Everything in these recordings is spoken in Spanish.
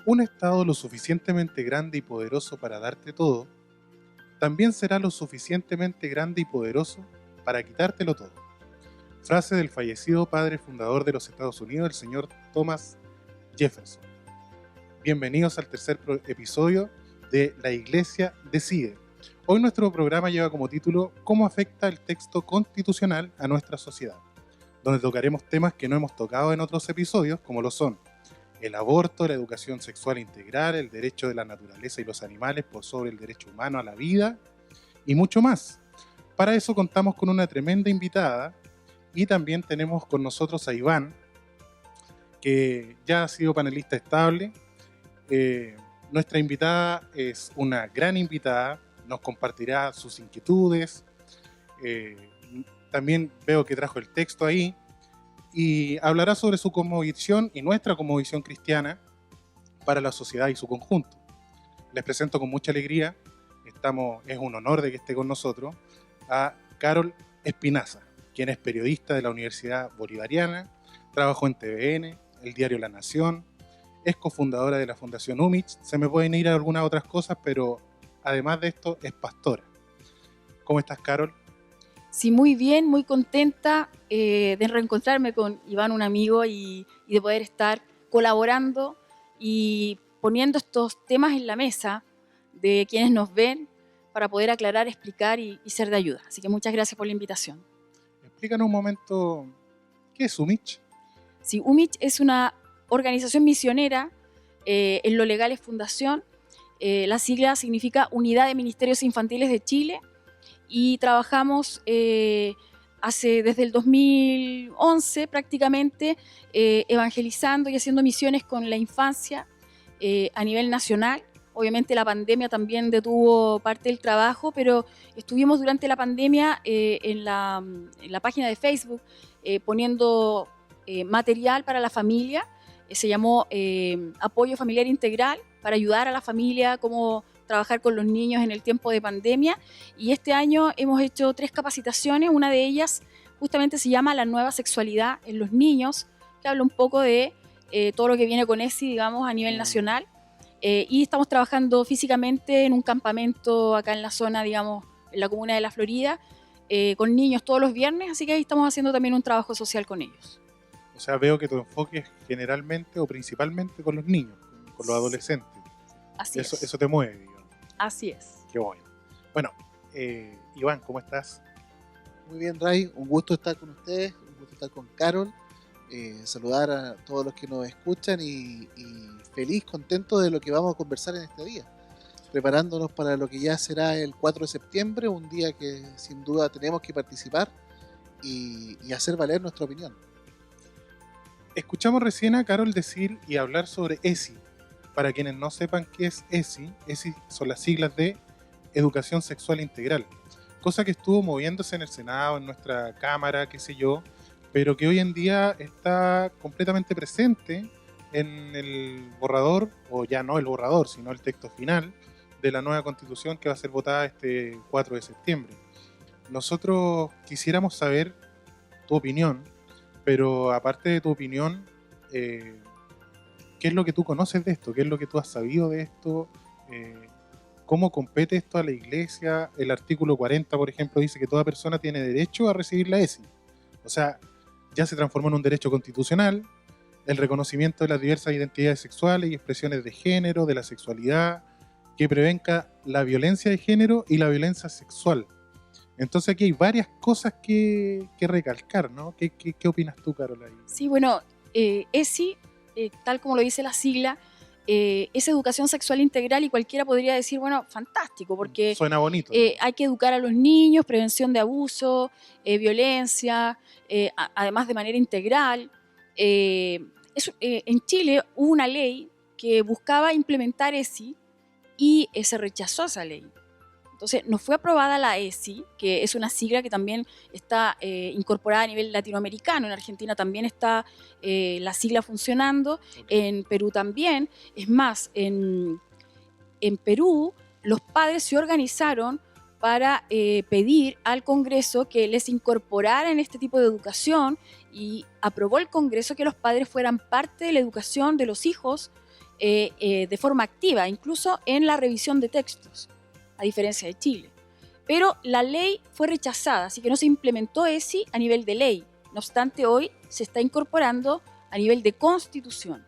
un Estado lo suficientemente grande y poderoso para darte todo, también será lo suficientemente grande y poderoso para quitártelo todo. Frase del fallecido padre fundador de los Estados Unidos, el señor Thomas Jefferson. Bienvenidos al tercer episodio de La Iglesia Decide. Hoy nuestro programa lleva como título ¿Cómo afecta el texto constitucional a nuestra sociedad?, donde tocaremos temas que no hemos tocado en otros episodios, como lo son el aborto, la educación sexual integral, el derecho de la naturaleza y los animales por sobre el derecho humano a la vida y mucho más. Para eso contamos con una tremenda invitada y también tenemos con nosotros a Iván, que ya ha sido panelista estable. Nuestra invitada es una gran invitada, nos compartirá sus inquietudes, también veo que trajo el texto ahí, y hablará sobre su cosmovisión y nuestra cosmovisión cristiana para la sociedad y su conjunto. Les presento con mucha alegría, es un honor de que esté con nosotros, a Carol Espinaza, quien es periodista de la Universidad Bolivariana, trabajó en TVN, el diario La Nación, es cofundadora de la Fundación UMICH, se me pueden ir a algunas otras cosas, pero además de esto es pastora. ¿Cómo estás, Carol? Sí, muy bien, muy contenta de reencontrarme con Iván, un amigo, y de poder estar colaborando y poniendo estos temas en la mesa de quienes nos ven para poder aclarar, explicar y ser de ayuda. Así que muchas gracias por la invitación. Explícanos un momento, ¿qué es UMICH? Sí, UMICH es una organización misionera, en lo legal es fundación, la sigla significa Unidad de Ministerios Infantiles de Chile, y trabajamos desde el 2011 prácticamente evangelizando y haciendo misiones con la infancia a nivel nacional. Obviamente la pandemia también detuvo parte del trabajo, pero estuvimos durante la pandemia en la página de Facebook poniendo material para la familia. Se llamó Apoyo Familiar Integral, para ayudar a la familia, cómo trabajar con los niños en el tiempo de pandemia. Y este año hemos hecho 3 capacitaciones. Una de ellas justamente se llama La nueva sexualidad en los niños, que habla un poco de todo lo que viene con ESI, digamos, a nivel nacional. Y estamos trabajando físicamente en un campamento acá en la zona, digamos, en la comuna de La Florida, con niños todos los viernes, así que ahí estamos haciendo también un trabajo social con ellos. O sea, veo que tu enfoque es generalmente o principalmente con los niños, con los adolescentes. Así es. Eso te mueve, digamos. Así es. Qué bueno. Bueno, Iván, ¿cómo estás? Muy bien, Ray, un gusto estar con ustedes, un gusto estar con Carol, saludar a todos los que nos escuchan y feliz, contento de lo que vamos a conversar en este día, preparándonos para lo que ya será el 4 de septiembre, un día que sin duda tenemos que participar y hacer valer nuestra opinión. Escuchamos recién a Carol decir y hablar sobre ESI. Para quienes no sepan qué es ESI son las siglas de Educación Sexual Integral, cosa que estuvo moviéndose en el Senado, en nuestra Cámara, qué sé yo, pero que hoy en día está completamente presente en el borrador, o ya no el borrador, sino el texto final de la nueva Constitución que va a ser votada este 4 de septiembre. Nosotros quisiéramos saber tu opinión, pero aparte de tu opinión, ¿qué es lo que tú conoces de esto? ¿Qué es lo que tú has sabido de esto? ¿Cómo compete esto a la iglesia? El artículo 40, por ejemplo, dice que toda persona tiene derecho a recibir la ESI. O sea, ya se transformó en un derecho constitucional, el reconocimiento de las diversas identidades sexuales y expresiones de género, de la sexualidad, que prevenga la violencia de género y la violencia sexual. Entonces aquí hay varias cosas que recalcar, ¿no? ¿Qué opinas tú, Carola? Sí, bueno, ESI, tal como lo dice la sigla, es educación sexual integral, y cualquiera podría decir, bueno, fantástico, porque suena bonito. Hay que educar a los niños, prevención de abuso, violencia, además de manera integral. En Chile hubo una ley que buscaba implementar ESI y se rechazó esa ley. Entonces, no fue aprobada la ESI, que es una sigla que también está incorporada a nivel latinoamericano. En Argentina también está la sigla funcionando, en Perú también. Es más, en Perú los padres se organizaron para pedir al Congreso que les incorporaran este tipo de educación, y aprobó el Congreso que los padres fueran parte de la educación de los hijos de forma activa, incluso en la revisión de textos, a diferencia de Chile. Pero la ley fue rechazada, así que no se implementó ESI a nivel de ley. No obstante, hoy se está incorporando a nivel de constitución.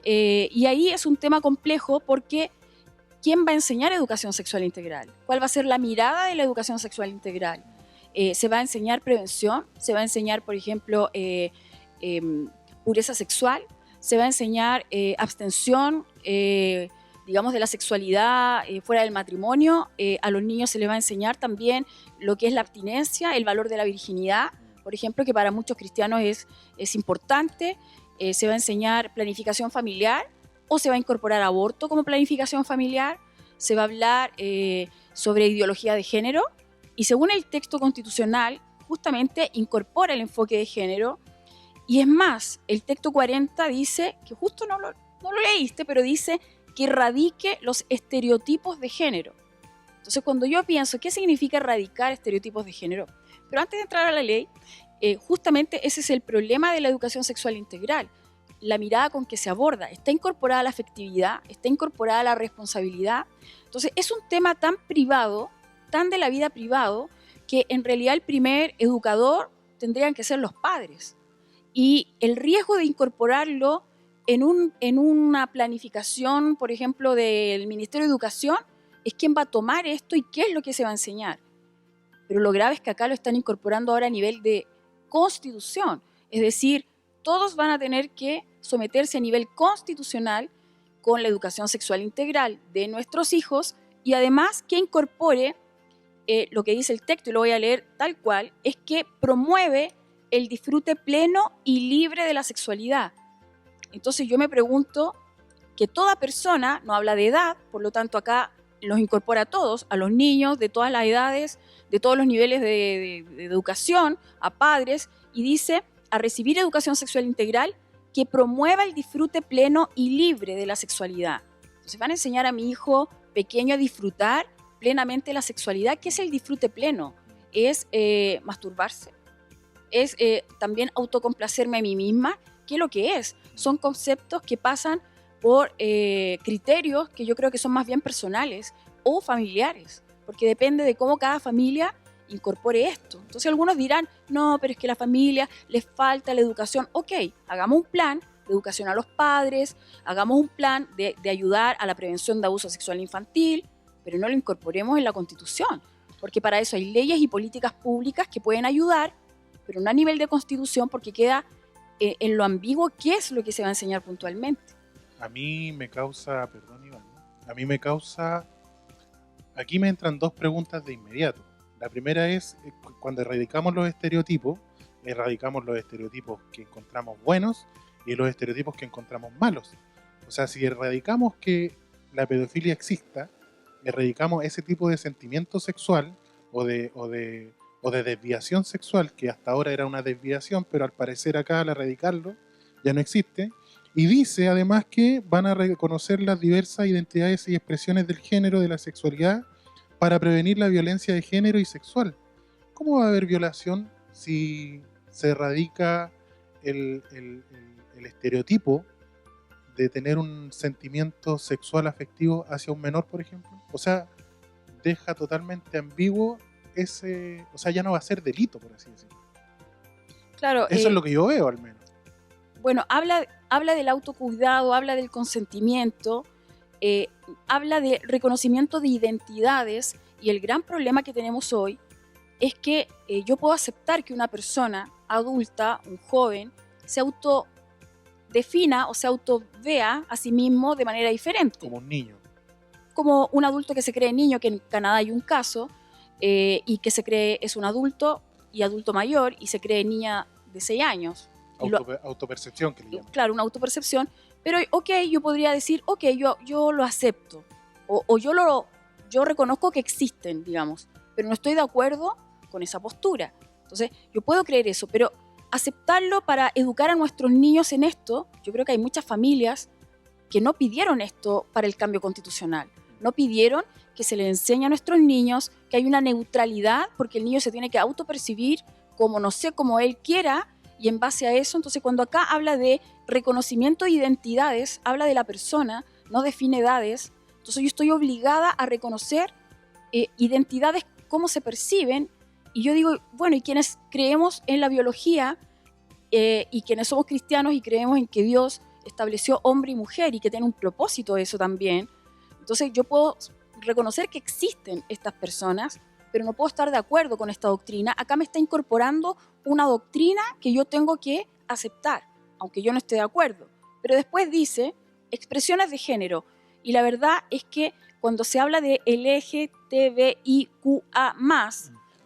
Y ahí es un tema complejo porque ¿quién va a enseñar educación sexual integral? ¿Cuál va a ser la mirada de la educación sexual integral? ¿Se va a enseñar prevención? ¿Se va a enseñar, por ejemplo, pureza sexual? ¿Se va a enseñar abstención, digamos, de la sexualidad fuera del matrimonio? A los niños se les va a enseñar también lo que es la abstinencia, el valor de la virginidad, por ejemplo, que para muchos cristianos es importante. Se va a enseñar planificación familiar o se va a incorporar aborto como planificación familiar. Se va a hablar sobre ideología de género y según el texto constitucional justamente incorpora el enfoque de género. Y es más, el texto 40 dice, que justo no lo leíste, pero dice que erradique los estereotipos de género. Entonces, cuando yo pienso, ¿qué significa erradicar estereotipos de género? Pero antes de entrar a la ley, justamente ese es el problema de la educación sexual integral. La mirada con que se aborda, está incorporada la afectividad, está incorporada la responsabilidad. Entonces, es un tema tan privado, tan de la vida privado, que en realidad el primer educador tendrían que ser los padres. Y el riesgo de incorporarlo en una planificación, por ejemplo, del Ministerio de Educación, es quién va a tomar esto y qué es lo que se va a enseñar. Pero lo grave es que acá lo están incorporando ahora a nivel de constitución. Es decir, todos van a tener que someterse a nivel constitucional con la educación sexual integral de nuestros hijos y además que incorpore lo que dice el texto, y lo voy a leer tal cual, es que promueve el disfrute pleno y libre de la sexualidad. Entonces yo me pregunto que toda persona, no habla de edad, por lo tanto acá los incorpora a todos, a los niños de todas las edades, de todos los niveles de educación, a padres, y dice a recibir educación sexual integral que promueva el disfrute pleno y libre de la sexualidad. Entonces van a enseñar a mi hijo pequeño a disfrutar plenamente la sexualidad. ¿Qué es el disfrute pleno? Es masturbarse, es también autocomplacerme a mí misma. ¿Qué es lo que es? Son conceptos que pasan por criterios que yo creo que son más bien personales o familiares, porque depende de cómo cada familia incorpore esto. Entonces algunos dirán, no, pero es que a la familia les falta la educación. Ok, hagamos un plan de educación a los padres, hagamos un plan de ayudar a la prevención de abuso sexual infantil, pero no lo incorporemos en la Constitución, porque para eso hay leyes y políticas públicas que pueden ayudar, pero no a nivel de Constitución, porque queda en lo ambiguo qué es lo que se va a enseñar puntualmente. A mí me causa, perdón Iván, aquí me entran dos preguntas de inmediato. La primera es, cuando erradicamos los estereotipos que encontramos buenos y los estereotipos que encontramos malos. O sea, si erradicamos que la pedofilia exista, erradicamos ese tipo de sentimiento sexual o de desviación sexual, que hasta ahora era una desviación, pero al parecer acá al erradicarlo ya no existe. Y dice además que van a reconocer las diversas identidades y expresiones del género, de la sexualidad, para prevenir la violencia de género y sexual. ¿Cómo va a haber violación si se erradica el estereotipo de tener un sentimiento sexual afectivo hacia un menor, por ejemplo? O sea, deja totalmente ambiguo o sea, ya no va a ser delito, por así decirlo. Claro, eso es lo que yo veo, al menos. Bueno, habla del autocuidado, habla del consentimiento, habla de reconocimiento de identidades, y el gran problema que tenemos hoy es que yo puedo aceptar que una persona adulta, un joven, se autodefina o se autovea a sí mismo de manera diferente. Como un niño. Como un adulto que se cree niño, que en Canadá hay un caso, y que se cree es un adulto y adulto mayor y se cree niña de 6 años. Autopercepción que le llaman. Claro, una autopercepción. Pero, ok, yo podría decir, ok, yo lo acepto. O yo reconozco que existen, digamos. Pero no estoy de acuerdo con esa postura. Entonces, yo puedo creer eso. Pero aceptarlo para educar a nuestros niños en esto, yo creo que hay muchas familias que no pidieron esto para el cambio constitucional. No pidieron que se les enseñe a nuestros niños que hay una neutralidad, porque el niño se tiene que autopercibir como, no sé, como él quiera, y en base a eso, entonces cuando acá habla de reconocimiento de identidades habla de la persona, no define edades. Entonces yo estoy obligada a reconocer identidades, cómo se perciben. Y yo digo, bueno, y quienes creemos en la biología y quienes somos cristianos y creemos en que Dios estableció hombre y mujer y que tiene un propósito eso también, entonces yo puedo reconocer que existen estas personas, pero no puedo estar de acuerdo con esta doctrina. Acá me está incorporando una doctrina que yo tengo que aceptar, aunque yo no esté de acuerdo. Pero después dice expresiones de género. Y la verdad es que cuando se habla de LGTBIQA+,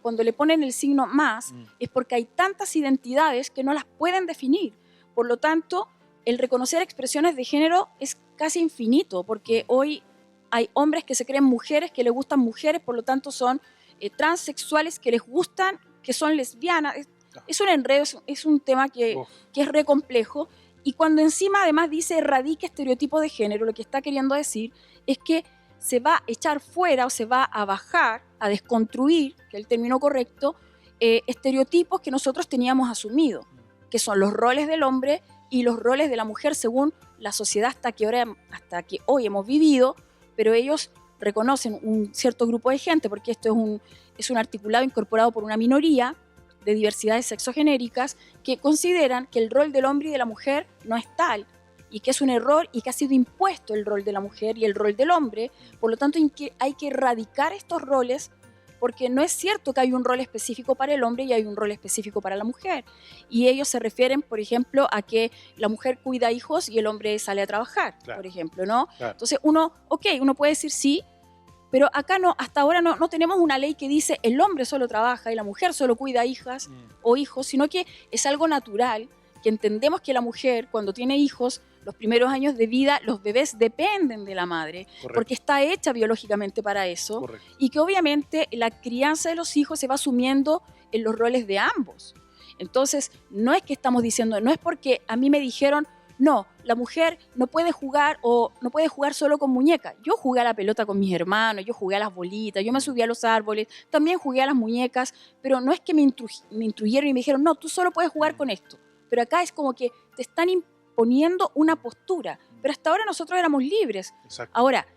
cuando le ponen el signo más, es porque hay tantas identidades que no las pueden definir. Por lo tanto, el reconocer expresiones de género es casi infinito, porque hoy hay hombres que se creen mujeres, que les gustan mujeres, por lo tanto son transexuales que les gustan, que son lesbianas. Es un enredo, es un tema que es re complejo. Y cuando encima además dice erradique estereotipos de género, lo que está queriendo decir es que se va a echar fuera o se va a bajar, a desconstruir, que es el término correcto, estereotipos que nosotros teníamos asumido, que son los roles del hombre y los roles de la mujer según la sociedad hasta que hoy hemos vivido, pero ellos reconocen un cierto grupo de gente, porque esto es un articulado incorporado por una minoría de diversidades sexogenéricas que consideran que el rol del hombre y de la mujer no es tal, y que es un error y que ha sido impuesto el rol de la mujer y el rol del hombre. Por lo tanto, hay que erradicar estos roles, porque no es cierto que hay un rol específico para el hombre y hay un rol específico para la mujer. Y ellos se refieren, por ejemplo, a que la mujer cuida hijos y el hombre sale a trabajar, claro, por ejemplo, ¿no? Claro. Entonces uno puede decir sí, pero acá no, hasta ahora no tenemos una ley que dice el hombre solo trabaja y la mujer solo cuida hijas o hijos, sino que es algo natural, que entendemos que la mujer cuando tiene hijos, los primeros años de vida, los bebés dependen de la madre, correcto, porque está hecha biológicamente para eso, correcto, y que obviamente la crianza de los hijos se va asumiendo en los roles de ambos. Entonces, no es que estamos diciendo, no es porque a mí me dijeron, no, la mujer no puede jugar o no puede jugar solo con muñecas. Yo jugué a la pelota con mis hermanos, yo jugué a las bolitas, yo me subí a los árboles, también jugué a las muñecas, pero no es que me instruyeron y me dijeron, no, tú solo puedes jugar con esto. Pero acá es como que te están imponiendo una postura, pero hasta ahora nosotros éramos libres. Exacto. Ahora,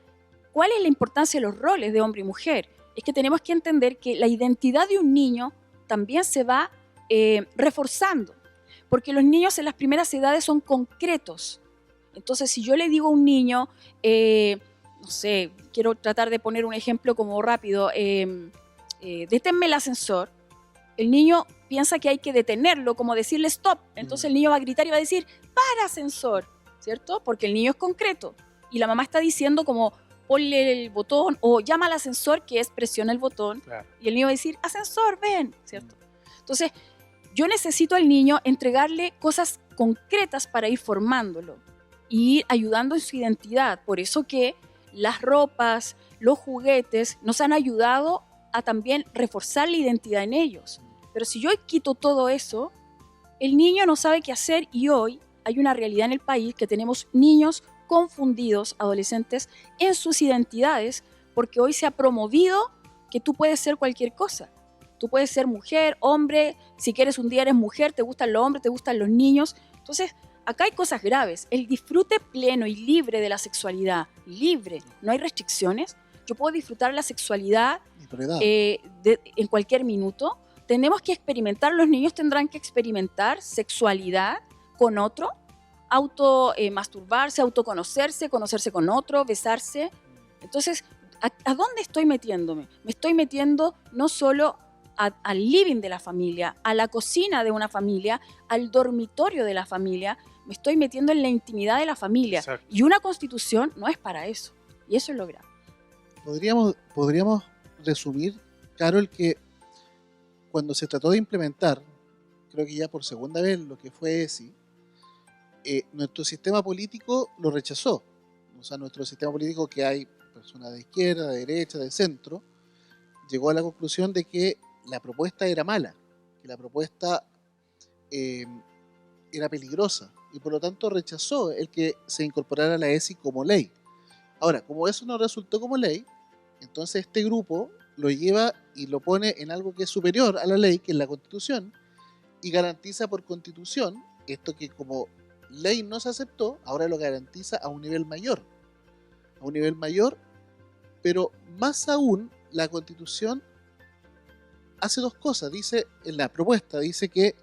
¿cuál es la importancia de los roles de hombre y mujer? Es que tenemos que entender que la identidad de un niño también se va reforzando, porque los niños en las primeras edades son concretos. Entonces, si yo le digo a un niño, no sé, quiero tratar de poner un ejemplo como rápido, deténme el ascensor, el niño piensa que hay que detenerlo, como decirle stop. Entonces el niño va a gritar y va a decir, para ascensor, ¿cierto? Porque el niño es concreto. Y la mamá está diciendo como, ponle el botón, o llama al ascensor, que es presiona el botón. Claro. Y el niño va a decir, ascensor, ven, ¿cierto? Entonces, yo necesito al niño entregarle cosas concretas para ir formándolo y ir ayudando en su identidad. Por eso que las ropas, los juguetes nos han ayudado a también reforzar la identidad en ellos. Pero si yo quito todo eso, el niño no sabe qué hacer, y hoy hay una realidad en el país que tenemos niños confundidos, adolescentes, en sus identidades, porque hoy se ha promovido que tú puedes ser cualquier cosa. Tú puedes ser mujer, hombre, si quieres un día eres mujer, te gustan los hombres, te gustan los niños. Entonces, acá hay cosas graves. El disfrute pleno y libre de la sexualidad, libre, no hay restricciones. Yo puedo disfrutar la sexualidad en cualquier minuto. Tenemos que experimentar, los niños tendrán que experimentar sexualidad con otro, masturbarse, autoconocerse, conocerse con otro, besarse. Entonces, ¿a dónde estoy metiéndome? Me estoy metiendo no solo al living de la familia, a la cocina de una familia, al dormitorio de la familia, me estoy metiendo en la intimidad de la familia. Exacto. Y una constitución no es para eso, y eso es lo grave. Podríamos resumir, Carol, que cuando se trató de implementar, creo que ya por segunda vez, lo que fue ESI, nuestro sistema político lo rechazó. O sea, nuestro sistema político, que hay personas de izquierda, de derecha, de centro, llegó a la conclusión de que la propuesta era mala, que la propuesta era peligrosa, y por lo tanto rechazó el que se incorporara la ESI como ley. Ahora, como eso no resultó como ley, entonces este grupo lo lleva y lo pone en algo que es superior a la ley, que es la Constitución, y garantiza por Constitución esto que, como ley no se aceptó, ahora lo garantiza a un nivel mayor. A un nivel mayor, pero más aún, la Constitución hace dos cosas. Dice, en la propuesta, dice que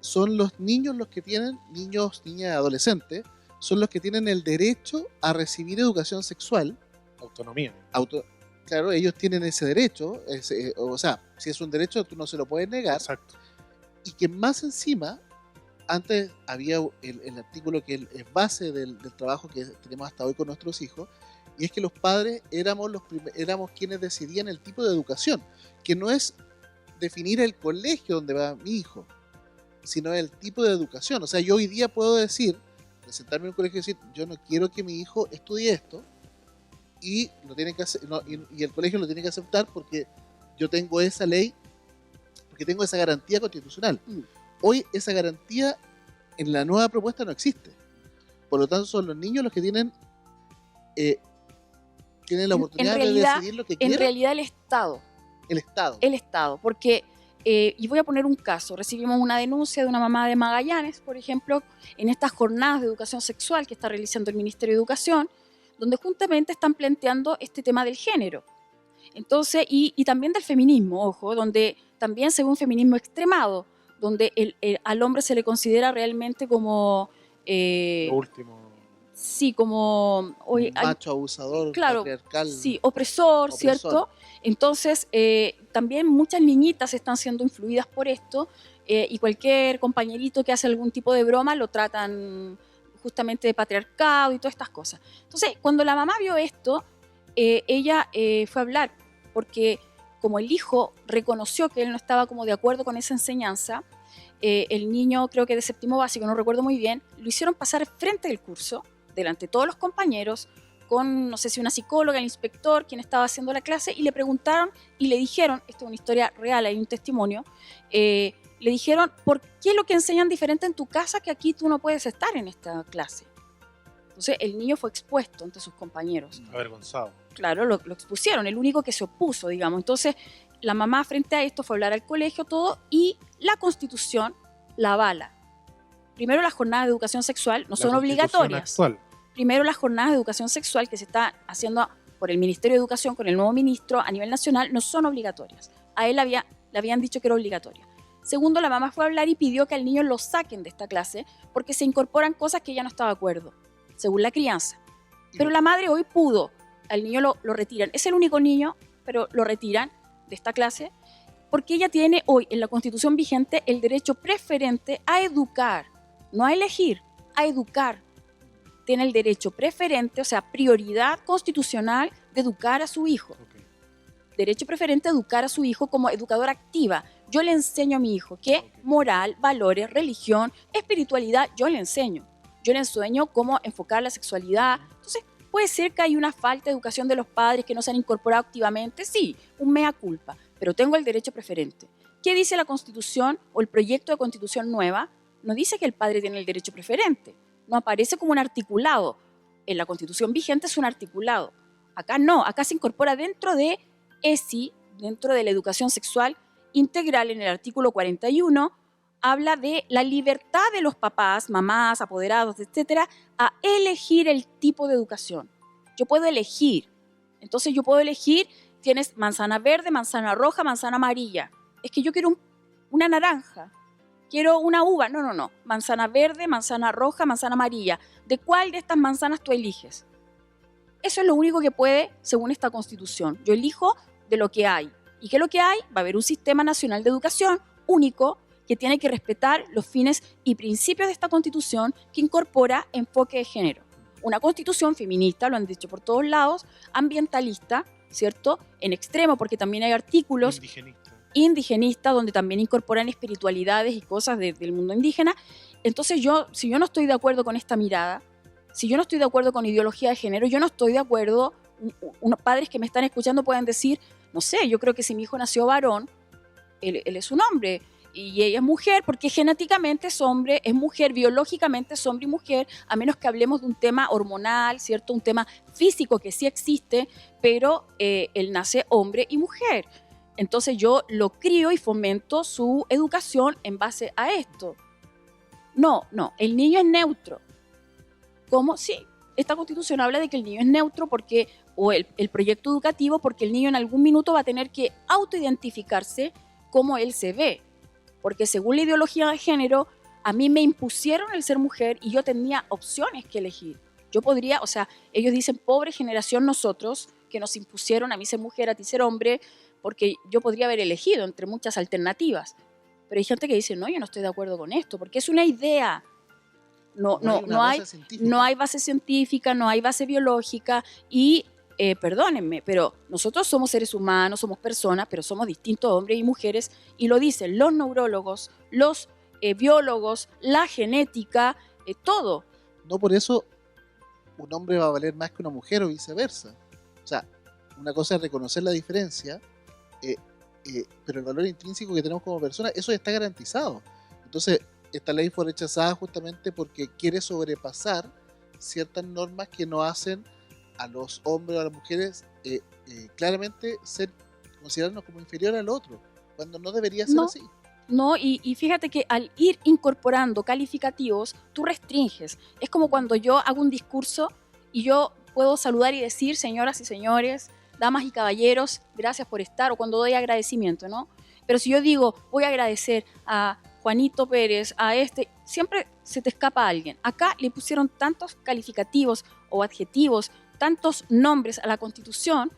son los niños los que tienen, niños, niñas, adolescentes, son los que tienen el derecho a recibir educación sexual. Autonomía. Claro, ellos tienen ese derecho, o sea, si es un derecho, tú no se lo puedes negar. Exacto. Y que más encima, antes había el artículo que es base del trabajo que tenemos hasta hoy con nuestros hijos, y es que los padres éramos quienes decidían el tipo de educación, que no es definir el colegio donde va mi hijo, sino el tipo de educación. O sea, yo hoy día puedo presentarme en un colegio y decir, yo no quiero que mi hijo estudie esto, y lo tiene que hacer, y el colegio lo tiene que aceptar porque yo tengo esa ley, porque tengo esa garantía constitucional. Hoy esa garantía en la nueva propuesta no existe. Por lo tanto, son los niños los que tienen la oportunidad de decidir lo que quieren. En realidad el Estado. El Estado, porque, y voy a poner un caso, recibimos una denuncia de una mamá de Magallanes, por ejemplo, en estas jornadas de educación sexual que está realizando el Ministerio de Educación, donde justamente están planteando este tema del género. Entonces, y también del feminismo, ojo, donde también se ve un feminismo extremado, donde al hombre se le considera realmente como... Lo último. Sí, como... macho abusador, claro, patriarcal. Sí, opresor, ¿cierto? Entonces, también muchas niñitas están siendo influidas por esto, y cualquier compañerito que hace algún tipo de broma lo tratan justamente de patriarcado y todas estas cosas. Entonces, cuando la mamá vio esto, ella fue a hablar, porque como el hijo reconoció que él no estaba como de acuerdo con esa enseñanza, el niño, creo que de séptimo básico, no recuerdo muy bien, lo hicieron pasar frente del curso, delante de todos los compañeros, con, no sé si una psicóloga, el inspector, quien estaba haciendo la clase, y le preguntaron y le dijeron, esto es una historia real, hay un testimonio, le dijeron, ¿por qué lo que enseñan diferente en tu casa que aquí tú no puedes estar en esta clase? Entonces el niño fue expuesto ante sus compañeros. Avergonzado. Claro, lo expusieron, el único que se opuso, digamos. Entonces la mamá frente a esto fue a hablar al colegio, todo, y la Constitución la avala. Primero, las jornadas de educación sexual no son obligatorias. Actual. Primero, las jornadas de educación sexual que se está haciendo por el Ministerio de Educación con el nuevo ministro a nivel nacional no son obligatorias. A él le habían dicho que era obligatoria. Segundo, la mamá fue a hablar y pidió que al niño lo saquen de esta clase porque se incorporan cosas que ella no estaba de acuerdo, según la crianza. Pero la madre hoy pudo, al niño lo retiran. Es el único niño, pero lo retiran de esta clase porque ella tiene hoy en la Constitución vigente el derecho preferente a educar, no a elegir, a educar. Tiene el derecho preferente, o sea, prioridad constitucional de educar a su hijo. Okay. Derecho preferente a educar a su hijo como educadora activa. Yo le enseño a mi hijo que moral, valores, religión, espiritualidad, yo le enseño. Yo le enseño cómo enfocar la sexualidad. Entonces, puede ser que hay una falta de educación de los padres que no se han incorporado activamente. Sí, un mea culpa, pero tengo el derecho preferente. ¿Qué dice la Constitución o el proyecto de Constitución nueva? No dice que el padre tiene el derecho preferente. No aparece como un articulado. En la Constitución vigente es un articulado. Acá no, acá se incorpora dentro de ESI, dentro de la educación sexual integral, en el artículo 41, habla de la libertad de los papás, mamás, apoderados, etcétera, a elegir el tipo de educación. Yo puedo elegir. Entonces yo puedo elegir, tienes manzana verde, manzana roja, manzana amarilla. Es que yo quiero una naranja. Quiero una uva. No. Manzana verde, manzana roja, manzana amarilla. ¿De cuál de estas manzanas tú eliges? Eso es lo único que puede, según esta Constitución. Yo elijo de lo que hay. ¿Y qué es lo que hay? Va a haber un sistema nacional de educación único que tiene que respetar los fines y principios de esta Constitución que incorpora enfoque de género. Una Constitución feminista, lo han dicho por todos lados, ambientalista, ¿cierto? En extremo, porque también hay artículos indigenistas, donde también incorporan espiritualidades y cosas del mundo indígena. Entonces si yo no estoy de acuerdo con esta mirada, si yo no estoy de acuerdo con ideología de género, yo no estoy de acuerdo, unos padres que me están escuchando pueden decir, no sé, yo creo que si mi hijo nació varón, él es un hombre, y ella es mujer, porque genéticamente es hombre, es mujer, biológicamente es hombre y mujer, a menos que hablemos de un tema hormonal, ¿cierto? Un tema físico que sí existe, pero él nace hombre y mujer. Entonces yo lo crío y fomento su educación en base a esto. No, el niño es neutro. ¿Cómo? Sí, esta Constitución habla de que el niño es neutro porque, o el proyecto educativo, porque el niño en algún minuto va a tener que autoidentificarse cómo él se ve. Porque según la ideología de género, a mí me impusieron el ser mujer y yo tenía opciones que elegir. Yo podría, o sea, ellos dicen, pobre generación nosotros, que nos impusieron a mí ser mujer, a ti ser hombre, porque yo podría haber elegido entre muchas alternativas. Pero hay gente que dice, no, yo no estoy de acuerdo con esto, porque es una idea. No hay base científica, no hay base biológica y, perdónenme, pero nosotros somos seres humanos, somos personas, pero somos distintos hombres y mujeres, y lo dicen los neurólogos, los biólogos, la genética, todo. No por eso un hombre va a valer más que una mujer o viceversa. O sea, una cosa es reconocer la diferencia, pero el valor intrínseco que tenemos como personas, eso ya está garantizado. Entonces, esta ley fue rechazada justamente porque quiere sobrepasar ciertas normas que no hacen a los hombres o a las mujeres claramente considerarnos como inferior al otro, cuando no debería ser así. No, y fíjate que al ir incorporando calificativos, tú restringes. Es como cuando yo hago un discurso y yo puedo saludar y decir, señoras y señores, damas y caballeros, gracias por estar, o cuando doy agradecimiento, ¿no? Pero si yo digo, voy a agradecer a Juanito Pérez, siempre se te escapa a alguien. Acá le pusieron tantos calificativos o adjetivos, tantos nombres a la Constitución,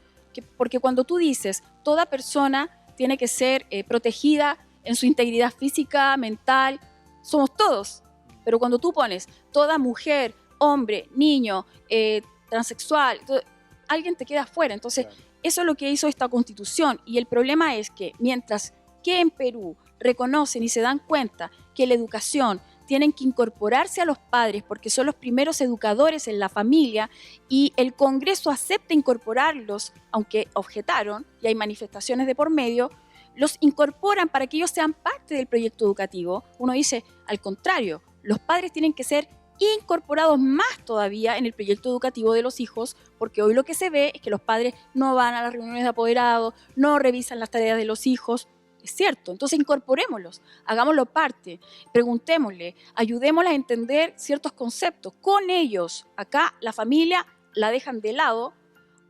porque cuando tú dices, toda persona tiene que ser protegida en su integridad física, mental, somos todos. Pero cuando tú pones toda mujer, hombre, niño, transexual, alguien te queda afuera. Entonces, claro, eso es lo que hizo esta Constitución. Y el problema es que mientras que en Perú reconocen y se dan cuenta que la educación tienen que incorporarse a los padres porque son los primeros educadores en la familia y el Congreso acepta incorporarlos, aunque objetaron y hay manifestaciones de por medio, los incorporan para que ellos sean parte del proyecto educativo. Uno dice, al contrario, los padres tienen que ser incorporados más todavía en el proyecto educativo de los hijos, porque hoy lo que se ve es que los padres no van a las reuniones de apoderados, no revisan las tareas de los hijos. Es cierto, entonces incorporémoslos, hagámoslo parte, preguntémosle, ayudémosles a entender ciertos conceptos con ellos. Acá la familia la dejan de lado,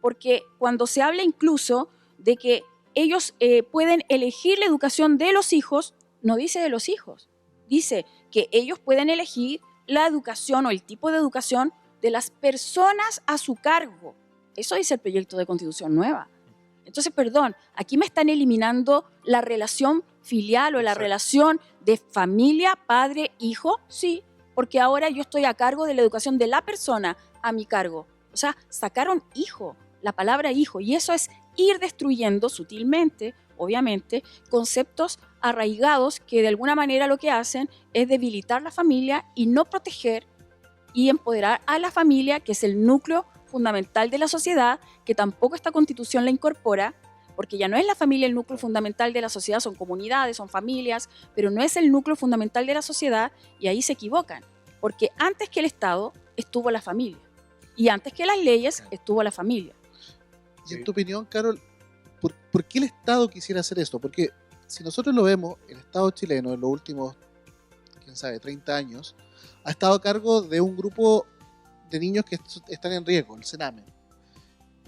porque cuando se habla incluso de que ellos pueden elegir la educación de los hijos, no dice de los hijos, dice que ellos pueden elegir la educación o el tipo de educación de las personas a su cargo. Eso dice el proyecto de Constitución nueva. Entonces, perdón, aquí me están eliminando la relación filial o la relación de familia, padre, hijo, sí, porque ahora yo estoy a cargo de la educación de la persona a mi cargo. O sea, sacaron hijo, la palabra hijo, y eso es ir destruyendo sutilmente, obviamente, conceptos arraigados que de alguna manera lo que hacen es debilitar la familia y no proteger y empoderar a la familia, que es el núcleo fundamental de la sociedad, que tampoco esta Constitución la incorpora, porque ya no es la familia el núcleo fundamental de la sociedad, son comunidades, son familias, pero no es el núcleo fundamental de la sociedad, y ahí se equivocan, porque antes que el Estado estuvo la familia, y antes que las leyes estuvo la familia. Y en tu opinión, Carol, ¿por qué el Estado quisiera hacer esto? Porque si nosotros lo vemos, el Estado chileno en los últimos, quién sabe, 30 años, ha estado a cargo de un grupo de niños que están en riesgo, el Sename,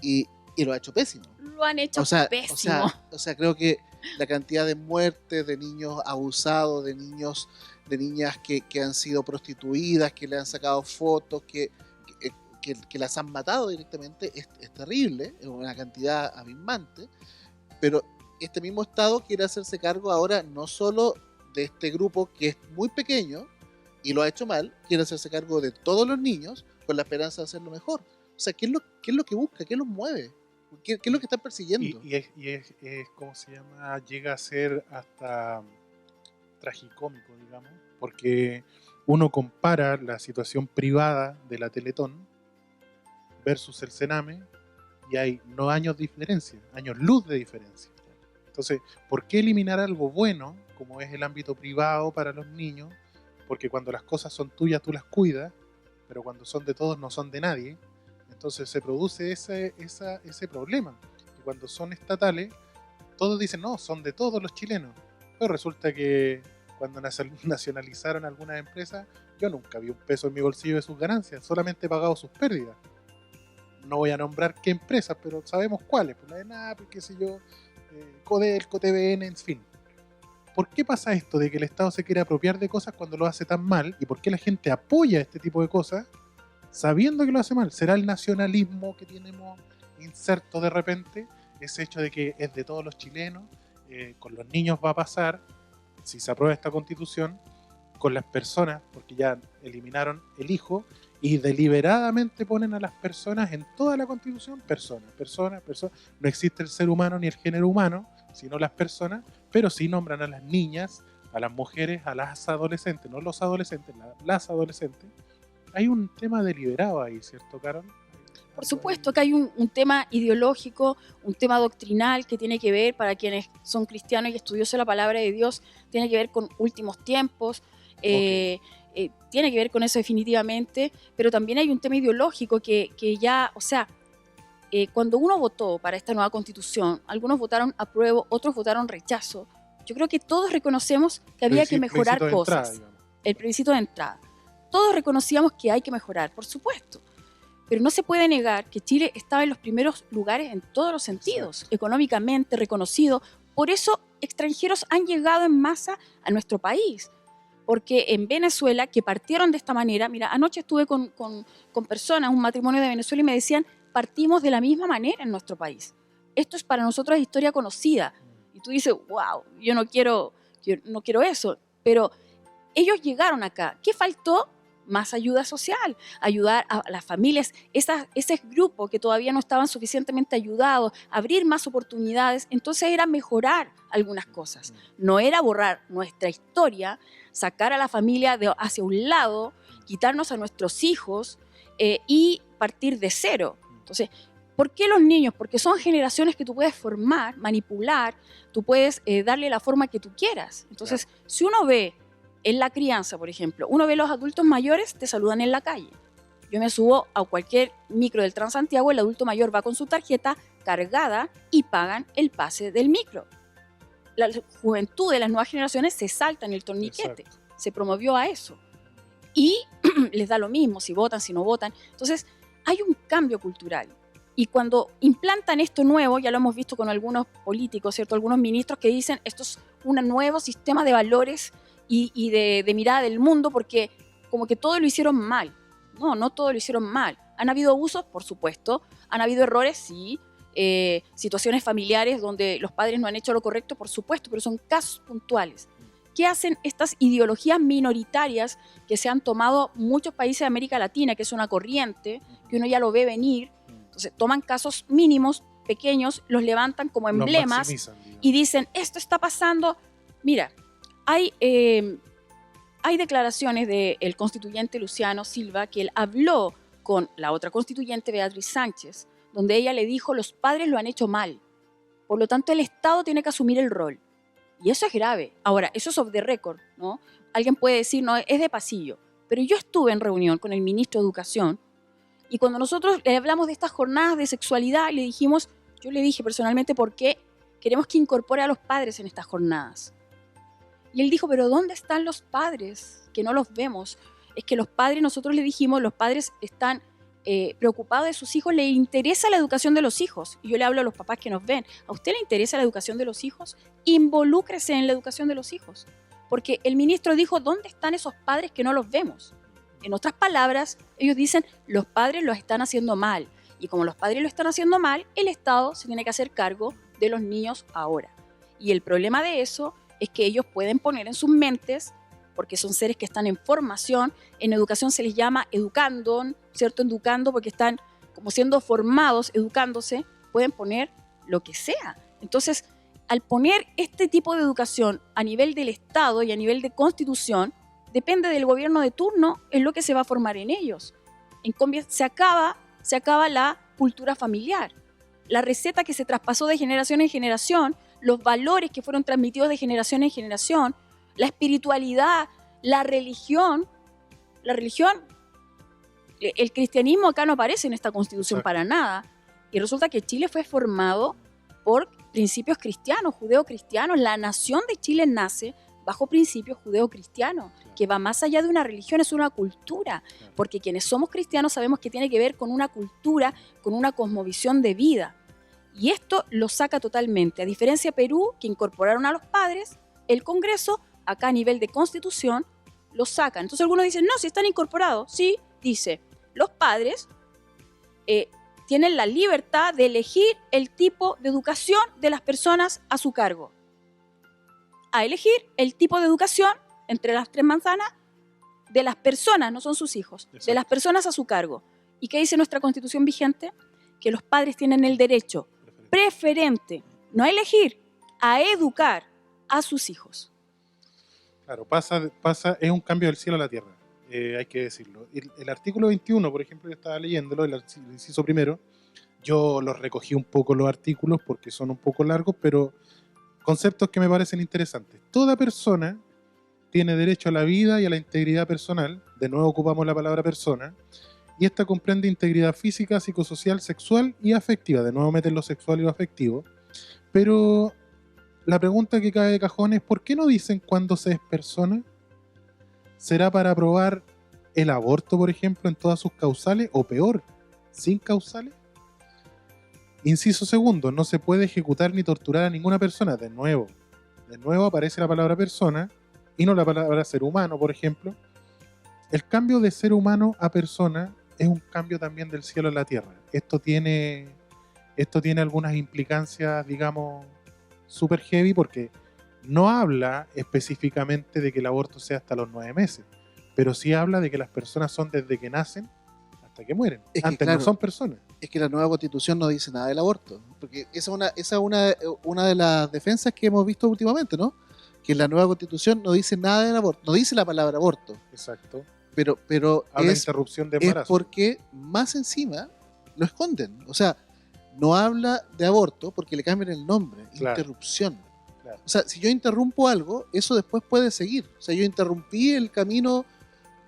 y lo ha hecho pésimo. Lo han hecho pésimo. O sea, creo que la cantidad de muertes, de niños abusados, de niñas que han sido prostituidas, que le han sacado fotos, que las han matado directamente, es terrible, es una cantidad abismante, pero este mismo Estado quiere hacerse cargo ahora no solo de este grupo que es muy pequeño y lo ha hecho mal, quiere hacerse cargo de todos los niños con la esperanza de hacerlo mejor. O sea, ¿qué es lo que busca? ¿Qué los mueve? ¿Qué es lo que están persiguiendo? Y es ¿cómo se llama? Llega a ser hasta tragicómico, digamos, porque uno compara la situación privada de la Teletón versus el Sename y hay no años de diferencia, años luz de diferencia. Entonces, ¿por qué eliminar algo bueno, como es el ámbito privado para los niños? Porque cuando las cosas son tuyas, tú las cuidas, pero cuando son de todos, no son de nadie. Entonces se produce ese problema. Y cuando son estatales, todos dicen, no, son de todos los chilenos. Pero resulta que cuando nacionalizaron algunas empresas, yo nunca vi un peso en mi bolsillo de sus ganancias, solamente he pagado sus pérdidas. No voy a nombrar qué empresas, pero sabemos cuáles, pues la ENAP, qué sé yo, Codelco, TVN, en fin. ¿Por qué pasa esto de que el Estado se quiere apropiar de cosas cuando lo hace tan mal? ¿Y por qué la gente apoya este tipo de cosas sabiendo que lo hace mal? ¿Será el nacionalismo que tenemos inserto de repente? Ese hecho de que es de todos los chilenos, con los niños va a pasar, si se aprueba esta constitución, con las personas, porque ya eliminaron el hijo, y deliberadamente ponen a las personas en toda la constitución, personas. No existe el ser humano ni el género humano, sino las personas, pero sí nombran a las niñas, a las mujeres, a las adolescentes, no los adolescentes, las adolescentes. Hay un tema deliberado ahí, ¿cierto, Carol? Por supuesto que hay un tema ideológico, un tema doctrinal que tiene que ver, para quienes son cristianos y estudiosos de la palabra de Dios, tiene que ver con últimos tiempos, tiene que ver con eso definitivamente, pero también hay un tema ideológico que ya, o sea, cuando uno votó para esta nueva constitución, algunos votaron apruebo, otros votaron rechazo. Yo creo que todos reconocemos que había que mejorar cosas. El plebiscito de entrada. Todos reconocíamos que hay que mejorar, por supuesto. Pero no se puede negar que Chile estaba en los primeros lugares en todos los sentidos, económicamente reconocido. Por eso extranjeros han llegado en masa a nuestro país. Porque en Venezuela, que partieron de esta manera, mira, anoche estuve con personas, un matrimonio de Venezuela, y me decían, partimos de la misma manera en nuestro país. Esto es para nosotros historia conocida. Y tú dices, wow, yo no quiero eso. Pero ellos llegaron acá. ¿Qué faltó? Más ayuda social, ayudar a las familias, ese grupo que todavía no estaban suficientemente ayudados, abrir más oportunidades. Entonces era mejorar algunas cosas, no era borrar nuestra historia, sacar a la familia hacia un lado, quitarnos a nuestros hijos y partir de cero. Entonces, ¿por qué los niños? Porque son generaciones que tú puedes formar, manipular, tú puedes darle la forma que tú quieras. Entonces, si uno ve en la crianza, por ejemplo, uno ve a los adultos mayores, te saludan en la calle. Yo me subo a cualquier micro del Transantiago, el adulto mayor va con su tarjeta cargada y pagan el pase del micro. La juventud de las nuevas generaciones se saltan el torniquete. Exacto. Se promovió a eso. Y les da lo mismo si votan, si no votan. Entonces, hay un cambio cultural. Y cuando implantan esto nuevo, ya lo hemos visto con algunos políticos, ¿cierto? Algunos ministros que dicen esto es un nuevo sistema de valores y de mirada del mundo, porque como que todo lo hicieron mal. No todo lo hicieron mal. ¿Han habido abusos? Por supuesto. ¿Han habido errores? Sí. Situaciones familiares donde los padres no han hecho lo correcto, por supuesto, pero son casos puntuales. ¿Qué hacen estas ideologías minoritarias que se han tomado muchos países de América Latina, que es una corriente, que uno ya lo ve venir? Entonces toman casos mínimos, pequeños, los levantan como emblemas y dicen, esto está pasando. Mira, hay declaraciones del constituyente Luciano Silva que él habló con la otra constituyente Beatriz Sánchez, donde ella le dijo, los padres lo han hecho mal, por lo tanto el Estado tiene que asumir el rol. Y eso es grave. Ahora, eso es off the record, ¿no? Alguien puede decir, no, es de pasillo. Pero yo estuve en reunión con el ministro de Educación y cuando nosotros le hablamos de estas jornadas de sexualidad, yo le dije personalmente por qué queremos que incorpore a los padres en estas jornadas. Y él dijo, pero ¿dónde están los padres? Que no los vemos. Es que los padres, nosotros le dijimos, los padres están preocupados de sus hijos, les interesa la educación de los hijos. Y yo le hablo a los papás que nos ven, ¿a usted le interesa la educación de los hijos? Involúcrese en la educación de los hijos. Porque el ministro dijo, ¿dónde están esos padres que no los vemos? En otras palabras, ellos dicen, los padres lo están haciendo mal. Y como los padres lo están haciendo mal, el Estado se tiene que hacer cargo de los niños ahora. Y el problema de eso es que ellos pueden poner en sus mentes, porque son seres que están en formación, en educación se les llama educando, ¿cierto? Educando porque están como siendo formados, educándose, pueden poner lo que sea. Entonces, al poner este tipo de educación a nivel del Estado y a nivel de Constitución, depende del gobierno de turno, es lo que se va a formar en ellos. En cambio, se acaba la cultura familiar. La receta que se traspasó de generación en generación, los valores que fueron transmitidos de generación en generación, la espiritualidad, la religión, el cristianismo acá no aparece en esta constitución para nada. Y resulta que Chile fue formado por principios cristianos, judeo-cristianos. La nación de Chile nace bajo principios judeocristianos, Claro. que va más allá de una religión, es una cultura, Claro. porque quienes somos cristianos sabemos que tiene que ver con una cultura, con una cosmovisión de vida. Y esto lo saca totalmente. A diferencia de Perú, que incorporaron a los padres, el Congreso, acá a nivel de constitución, lo saca. Entonces algunos dicen, no, si están incorporados. Sí, dice, los padres tienen la libertad de elegir el tipo de educación de las personas a su cargo. A elegir el tipo de educación entre las 3 manzanas de las personas, no son sus hijos, Exacto. de las personas a su cargo. ¿Y qué dice nuestra Constitución vigente? Que los padres tienen el derecho preferente, no a elegir, a educar a sus hijos. Claro, es un cambio del cielo a la tierra, hay que decirlo. El artículo 21, por ejemplo, yo estaba leyéndolo, el inciso primero, yo los recogí un poco los artículos porque son un poco largos, pero conceptos que me parecen interesantes. Toda persona tiene derecho a la vida y a la integridad personal, de nuevo ocupamos la palabra persona, y esta comprende integridad física, psicosocial, sexual y afectiva, de nuevo meten lo sexual y lo afectivo, pero la pregunta que cae de cajón es ¿por qué no dicen cuándo se es persona? ¿Será para aprobar el aborto, por ejemplo, en todas sus causales, o peor, sin causales? Inciso segundo, no se puede ejecutar ni torturar a ninguna persona. De nuevo aparece la palabra persona y no la palabra ser humano, por ejemplo. El cambio de ser humano a persona es un cambio también del cielo a la tierra. Esto tiene algunas implicancias, digamos, súper heavy, porque no habla específicamente de que el aborto sea hasta los 9 meses, pero sí habla de que las personas son desde que nacen hasta que mueren. Es que, Antes claro, no son personas. Es que la nueva constitución no dice nada del aborto, porque esa es una de las defensas que hemos visto últimamente, ¿no? Que la nueva constitución no dice nada del aborto, no dice la palabra aborto, Exacto. pero Habla de es interrupción de es embarazo. porque más encima lo esconden. O sea, no habla de aborto porque le cambian el nombre, Claro. interrupción. Claro. O sea, si yo interrumpo algo, eso después puede seguir. O sea, yo interrumpí el camino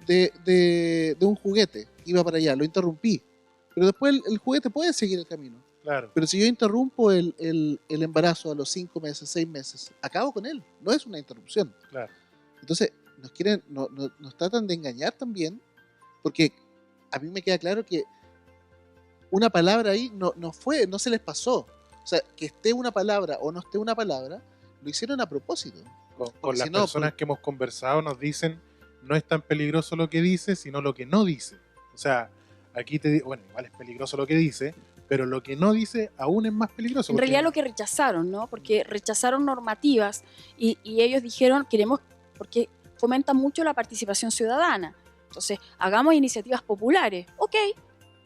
de un juguete, iba para allá, lo interrumpí. Pero después el juguete puede seguir el camino. Claro. Pero si yo interrumpo el embarazo a los 5 meses, 6 meses, acabo con él. No es una interrupción. Claro. Entonces, nos tratan de engañar también, porque a mí me queda claro que una palabra ahí no se les pasó. O sea, que esté una palabra o no esté una palabra, lo hicieron a propósito. Con las si no, personas que hemos conversado nos dicen no es tan peligroso lo que dice, sino lo que no dice. O sea, aquí te digo, bueno, igual es peligroso lo que dice, pero lo que no dice aún es más peligroso. En realidad lo que rechazaron, ¿no? Porque rechazaron normativas y ellos dijeron, queremos, porque fomentan mucho la participación ciudadana. Entonces, hagamos iniciativas populares. Ok,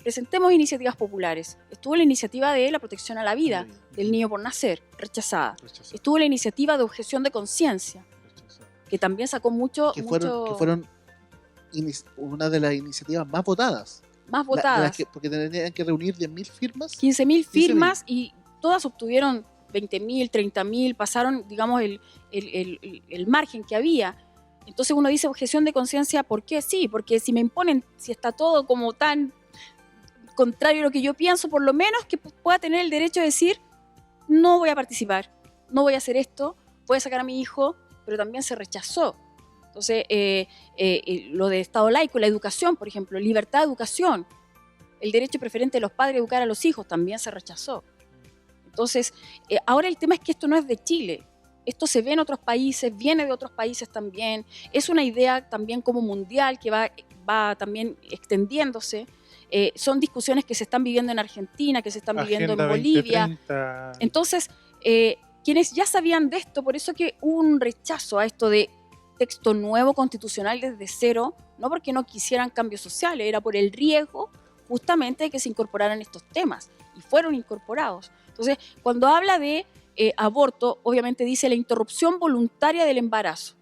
presentemos iniciativas populares. Estuvo la iniciativa de la protección a la vida del niño por nacer, rechazada. Estuvo la iniciativa de objeción de conciencia, que también sacó mucho... que fueron una de las iniciativas más votadas. Más votadas. Porque tenían que reunir 10.000 firmas. 15.000 firmas y todas obtuvieron 20.000, 30.000, pasaron, digamos, el margen que había. Entonces uno dice objeción de conciencia, ¿por qué? Sí, porque si me imponen, si está todo como tan contrario a lo que yo pienso, por lo menos que pueda tener el derecho de decir, no voy a participar, no voy a hacer esto, voy a sacar a mi hijo, pero también se rechazó. Entonces, lo de Estado laico, la educación, por ejemplo, libertad de educación, el derecho preferente de los padres a educar a los hijos también se rechazó. Entonces, ahora el tema es que esto no es de Chile, esto se ve en otros países, viene de otros países también, es una idea también como mundial que va también extendiéndose. Son discusiones que se están viviendo en Argentina, que se están viviendo en Bolivia. 2030. Entonces, quienes ya sabían de esto, por eso que hubo un rechazo a esto de texto nuevo constitucional desde cero, no porque no quisieran cambios sociales, era por el riesgo justamente de que se incorporaran estos temas, y fueron incorporados. Entonces, cuando habla de aborto, obviamente dice la interrupción voluntaria del embarazo,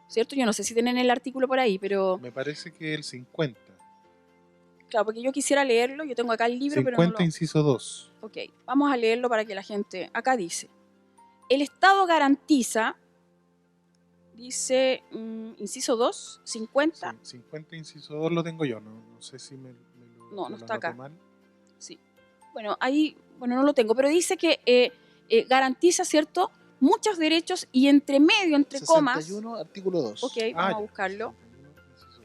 ¿cierto? Yo no sé si tienen el artículo por ahí, pero... Me parece que el 50. Claro, porque yo quisiera leerlo, yo tengo acá el libro, 50, pero no lo... inciso 2. Ok, vamos a leerlo para que la gente... Acá dice, el Estado garantiza, dice, inciso 2, 50... Sí, 50, inciso 2 lo tengo yo, no sé si me No, no está acá. Mal. Sí. Bueno, ahí, no lo tengo, pero dice que garantiza, ¿cierto?, muchos derechos y entre medio, entre comas. 61, artículo 2. Ok, Ah, vamos a ya. buscarlo.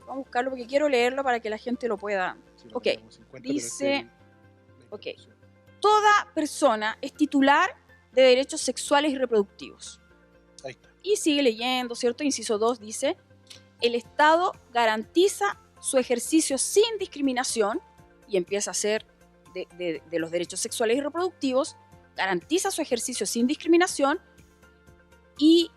Vamos a buscarlo porque quiero leerlo para que la gente lo pueda. Sí, lo Ok, ponemos 50, pero dice- es la ok. introducción. Toda persona es titular de derechos sexuales y reproductivos. Ahí está. Y sigue leyendo, ¿cierto? Inciso 2 dice, el Estado garantiza su ejercicio sin discriminación, y empieza a ser de los derechos sexuales y reproductivos, garantiza su ejercicio sin discriminación y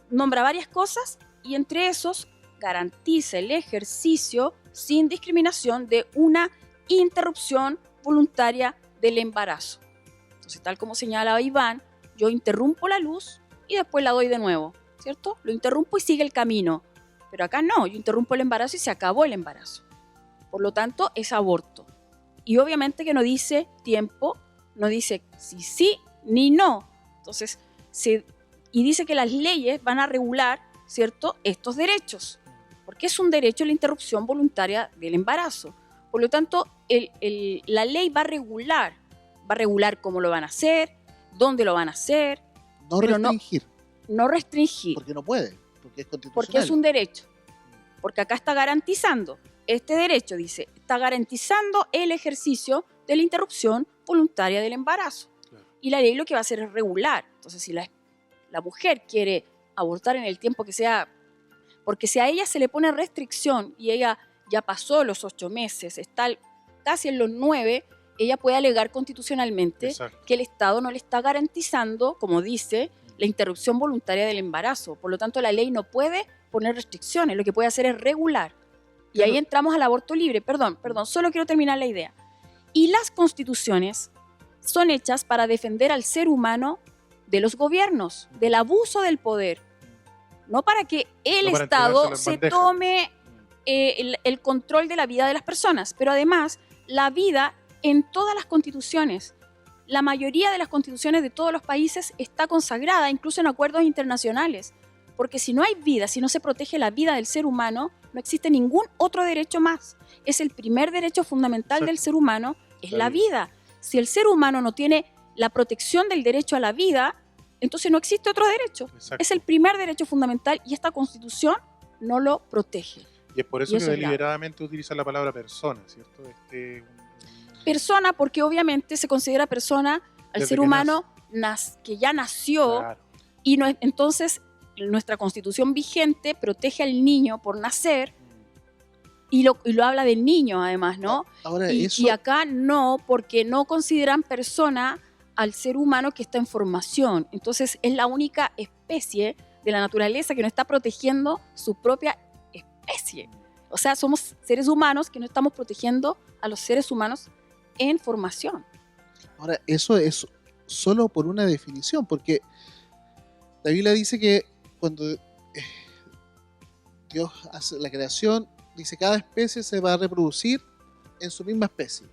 nombra varias cosas, y entre esos garantiza el ejercicio sin discriminación de una interrupción voluntaria del embarazo. Entonces, tal como señalaba Iván, yo interrumpo la luz y después la doy de nuevo, ¿cierto? Lo interrumpo y sigue el camino. Pero acá no, yo interrumpo el embarazo y se acabó el embarazo. Por lo tanto, es aborto. Y obviamente que no dice tiempo, no dice si sí ni no. Entonces, y dice que las leyes van a regular, ¿cierto?, estos derechos. Porque es un derecho la interrupción voluntaria del embarazo. Por lo tanto, la ley va a regular cómo lo van a hacer, dónde lo van a hacer, No pero no- restringir, no restringir. porque no puede, porque es constitucional. Porque es un derecho. Porque acá está garantizando. Este derecho, dice, está garantizando el ejercicio de la interrupción voluntaria del embarazo. Claro. Y la ley lo que va a hacer es regular. Entonces, si la mujer quiere abortar en el tiempo que sea, porque si a ella se le pone restricción y ella ya pasó los 8 meses, está casi en los 9, ella puede alegar constitucionalmente Exacto. que el Estado no le está garantizando, como dice, la interrupción voluntaria del embarazo. Por lo tanto, la ley no puede poner restricciones, lo que puede hacer es regular. Y ahí entramos al aborto libre. Perdón, solo quiero terminar la idea. Y las constituciones son hechas para defender al ser humano de los gobiernos, del abuso del poder. No para que el No para Estado entregárselo en se bandeja. tome el control de la vida de las personas. Pero además, la vida en todas las constituciones, la mayoría de las constituciones de todos los países está consagrada, incluso en acuerdos internacionales. Porque si no hay vida, si no se protege la vida del ser humano, no existe ningún otro derecho más. Es el primer derecho fundamental Exacto. del ser humano, es La la vida. Si el ser humano no tiene la protección del derecho a la vida, entonces no existe otro derecho. Exacto. Es el primer derecho fundamental y esta Constitución no lo protege. Y es por eso y que eso es grave. deliberadamente utiliza la palabra persona, ¿cierto? Persona, porque obviamente se considera persona al Desde ser que humano que ya nació, Claro. y no, entonces nuestra Constitución vigente protege al niño por nacer y lo habla del niño además, ¿no? Ahora, Y eso, acá no, porque no consideran persona al ser humano que está en formación. Entonces es la única especie de la naturaleza que no está protegiendo su propia especie. O sea, somos seres humanos que no estamos protegiendo a los seres humanos en formación. ahora, eso es solo por una definición, porque la Biblia dice que cuando Dios hace la creación, dice cada especie se va a reproducir en su misma especie.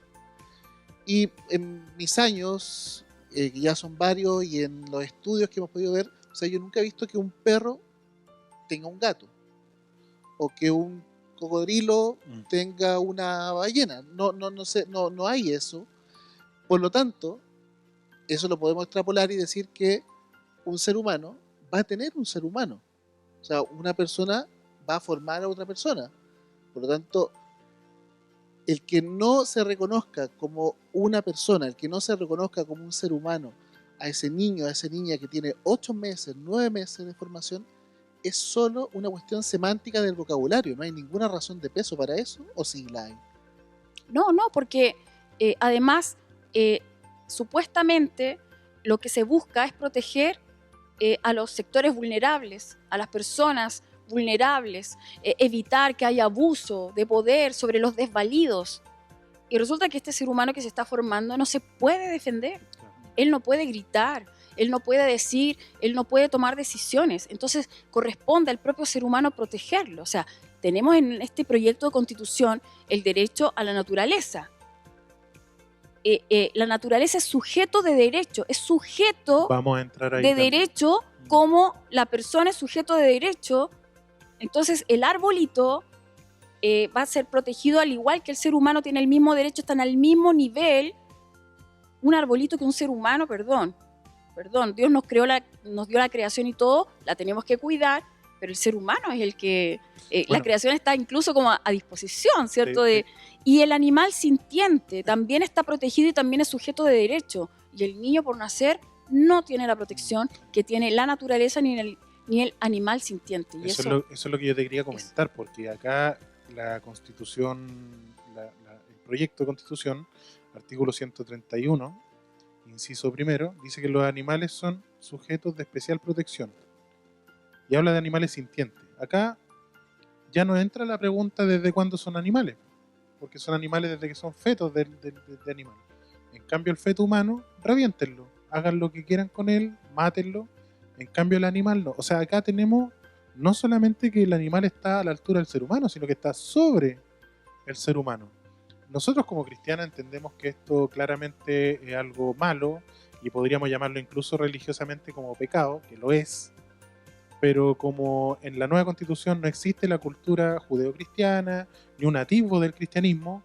Y en mis años, que ya son varios, y en los estudios que hemos podido ver, o sea, yo nunca he visto que un perro tenga un gato, o que un cocodrilo tenga una ballena. No sé, no hay eso. Por lo tanto, eso lo podemos extrapolar y decir que un ser humano va a tener un ser humano. O sea, una persona va a formar a otra persona. Por lo tanto, el que no se reconozca como una persona, el que no se reconozca como un ser humano a ese niño, a esa niña que tiene 8 meses, 9 meses de formación, es solo una cuestión semántica del vocabulario. No hay ninguna razón de peso para eso, o sí la hay. No, porque además, supuestamente lo que se busca es proteger a los sectores vulnerables, a las personas vulnerables, evitar que haya abuso de poder sobre los desvalidos. Y resulta que este ser humano que se está formando no se puede defender. Él no puede gritar, él no puede decir, él no puede tomar decisiones. Entonces corresponde al propio ser humano protegerlo. O sea, tenemos en este proyecto de constitución el derecho a la naturaleza. La naturaleza es sujeto de derecho, es sujeto Vamos a entrar ahí de también. derecho como la persona es sujeto de derecho. Entonces el arbolito va a ser protegido al igual que el ser humano tiene el mismo derecho, están al mismo nivel un arbolito que un ser humano, perdón. perdón, Dios nos dio la creación y todo, la tenemos que cuidar, pero el ser humano es el que... la Bueno. creación está incluso como a disposición, ¿cierto? Sí. Y el animal sintiente también está protegido y también es sujeto de derecho. Y el niño por nacer no tiene la protección que tiene la naturaleza ni el animal sintiente. Y Eso es lo que yo te quería comentar, porque acá la Constitución, el proyecto de Constitución, artículo 131, inciso primero, dice que los animales son sujetos de especial protección. Y habla de animales sintientes. Acá ya no entra la pregunta desde cuándo son animales, porque son animales desde que son fetos de animales. En cambio, el feto humano, reviéntenlo, hagan lo que quieran con él, mátenlo. En cambio, el animal no. O sea, acá tenemos no solamente que el animal está a la altura del ser humano, sino que está sobre el ser humano. Nosotros como cristianos entendemos que esto claramente es algo malo y podríamos llamarlo incluso religiosamente como pecado, que lo es. Pero como en la nueva Constitución no existe la cultura judeocristiana ni un atisbo del cristianismo,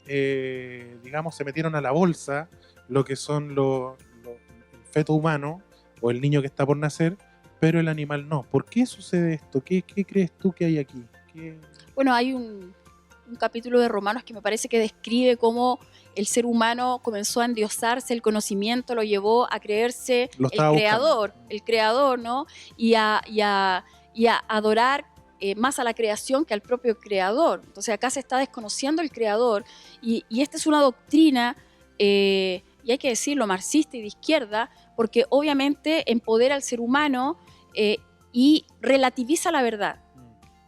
digamos, se metieron a la bolsa lo que son el feto humano o el niño que está por nacer, pero el animal no. ¿Por qué sucede esto? ¿Qué crees tú que hay aquí? Bueno, hay un capítulo de Romanos que me parece que describe cómo el ser humano comenzó a endiosarse, el conocimiento lo llevó a creerse el creador, ¿no? Y a adorar más a la creación que al propio creador. Entonces acá se está desconociendo el creador y esta es una doctrina, y hay que decirlo, marxista y de izquierda, porque obviamente empodera al ser humano y relativiza la verdad.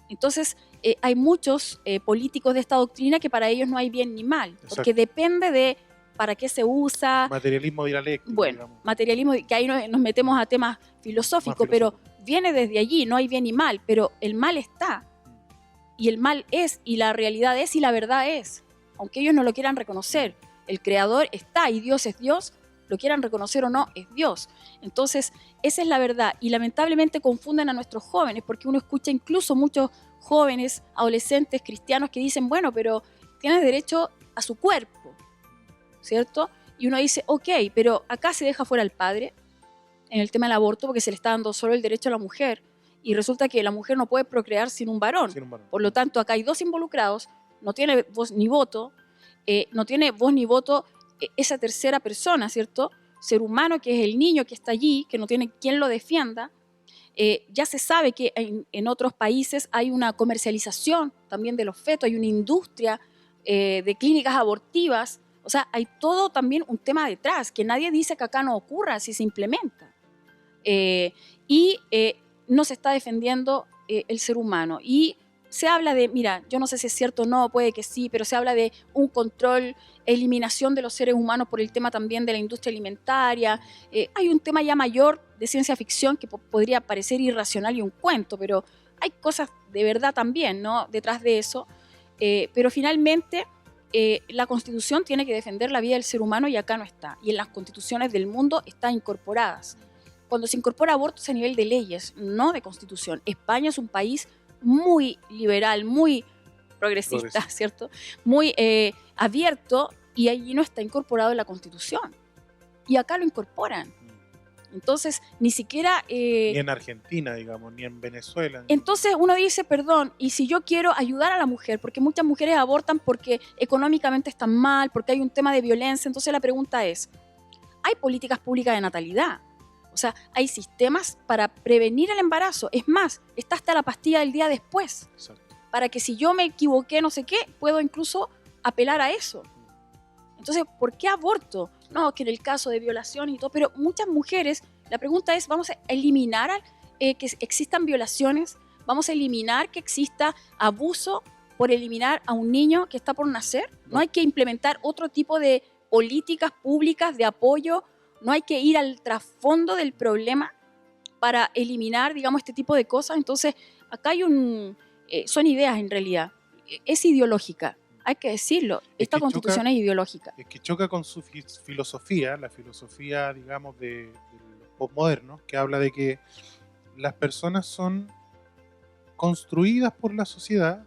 Entonces, hay muchos políticos de esta doctrina que para ellos no hay bien ni mal, porque depende de para qué se usa. Materialismo dialéctico. Bueno, digamos. materialismo, que ahí nos metemos a temas filosóficos, pero viene desde allí, no hay bien y mal, pero el mal está, y el mal es, y la realidad es, y la verdad es, aunque ellos no lo quieran reconocer. El creador está, y Dios es Dios, lo quieran reconocer o no, es Dios. Entonces, esa es la verdad, y lamentablemente confunden a nuestros jóvenes, porque uno escucha incluso muchos jóvenes, adolescentes, cristianos que dicen, bueno, pero tienes derecho a su cuerpo, ¿cierto? Y uno dice, ok, pero acá se deja fuera al padre en el tema del aborto porque se le está dando solo el derecho a la mujer, y resulta que la mujer no puede procrear sin un varón. Por lo tanto, acá hay dos involucrados, no tiene voz ni voto, esa tercera persona, ¿cierto? Ser humano, que es el niño que está allí, que no tiene quien lo defienda. Ya se sabe que en otros países hay una comercialización también de los fetos, hay una industria de clínicas abortivas, o sea, hay todo también un tema detrás, que nadie dice que acá no ocurra si se implementa. No se está defendiendo el ser humano. Y se habla de, mira, yo no sé si es cierto o no, puede que sí, pero se habla de un control, eliminación de los seres humanos por el tema también de la industria alimentaria. Hay un tema ya mayor de ciencia ficción que podría parecer irracional y un cuento, pero hay cosas de verdad también, ¿no?, detrás de eso. Pero finalmente la Constitución tiene que defender la vida del ser humano y acá no está. Y en las constituciones del mundo está incorporadas. Cuando se incorpora abortos a nivel de leyes, no de Constitución. España es un país muy liberal, muy progresista, ¿cierto? Muy abierto, y allí no está incorporado en la Constitución. Y acá lo incorporan. Entonces, ni siquiera... ni en Argentina, digamos, ni en Venezuela. Entonces uno dice, perdón, y si yo quiero ayudar a la mujer, porque muchas mujeres abortan porque económicamente están mal, porque hay un tema de violencia, entonces la pregunta es, ¿hay políticas públicas de natalidad? O sea, hay sistemas para prevenir el embarazo. Es más, está hasta la pastilla del día después. Exacto. Para que si yo me equivoqué, no sé qué, puedo incluso apelar a eso. Entonces, ¿por qué aborto? No, que en el caso de violación y todo, pero muchas mujeres, la pregunta es, ¿vamos a eliminar que existan violaciones? ¿Vamos a eliminar que exista abuso por eliminar a un niño que está por nacer? ¿No hay que implementar otro tipo de políticas públicas de apoyo? ¿No hay que ir al trasfondo del problema para eliminar, digamos, este tipo de cosas? Entonces, acá hay son ideas en realidad. Es ideológica, hay que decirlo. Esta constitución es ideológica. Es que choca con su filosofía, la filosofía, digamos, de los postmodernos, que habla de que las personas son construidas por la sociedad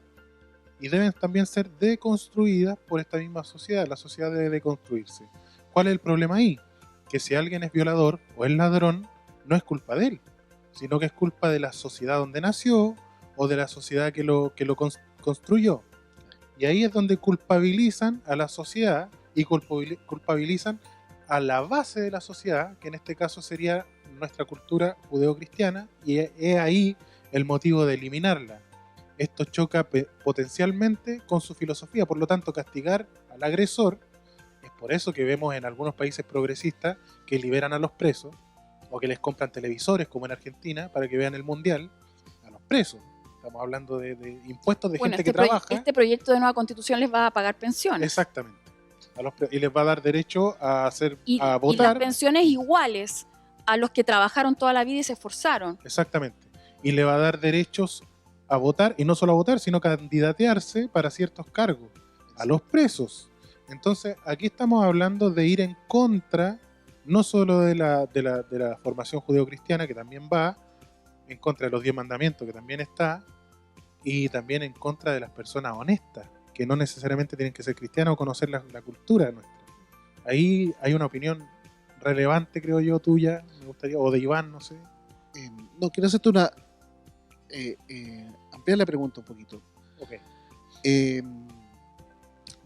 y deben también ser deconstruidas por esta misma sociedad. La sociedad debe deconstruirse. ¿Cuál es el problema ahí? que si alguien es violador o es ladrón, no es culpa de él, sino que es culpa de la sociedad donde nació o de la sociedad que lo construyó. Y ahí es donde culpabilizan a la sociedad y culpabilizan a la base de la sociedad, que en este caso sería nuestra cultura judeocristiana, y es ahí el motivo de eliminarla. Esto choca potencialmente con su filosofía, por lo tanto castigar al agresor, es por eso que vemos en algunos países progresistas que liberan a los presos, o que les compran televisores, como en Argentina, para que vean el mundial, a los presos. Estamos hablando de impuestos de gente que trabaja. Este proyecto de nueva constitución les va a pagar pensiones. Exactamente. Y les va a dar derecho a votar. Y las pensiones iguales a los que trabajaron toda la vida y se esforzaron. Exactamente. Y le va a dar derechos a votar, y no solo a votar, sino a candidatearse para ciertos cargos, a los presos. Entonces, aquí estamos hablando de ir en contra, no solo de la formación judeocristiana, que también va, en contra de los 10 mandamientos, que también está, y también en contra de las personas honestas, que no necesariamente tienen que ser cristianos o conocer la cultura nuestra. Ahí hay una opinión relevante, creo yo, tuya, me gustaría, o de Iván, no sé. No, quiero hacerte una... ampliar la pregunta un poquito. Okay.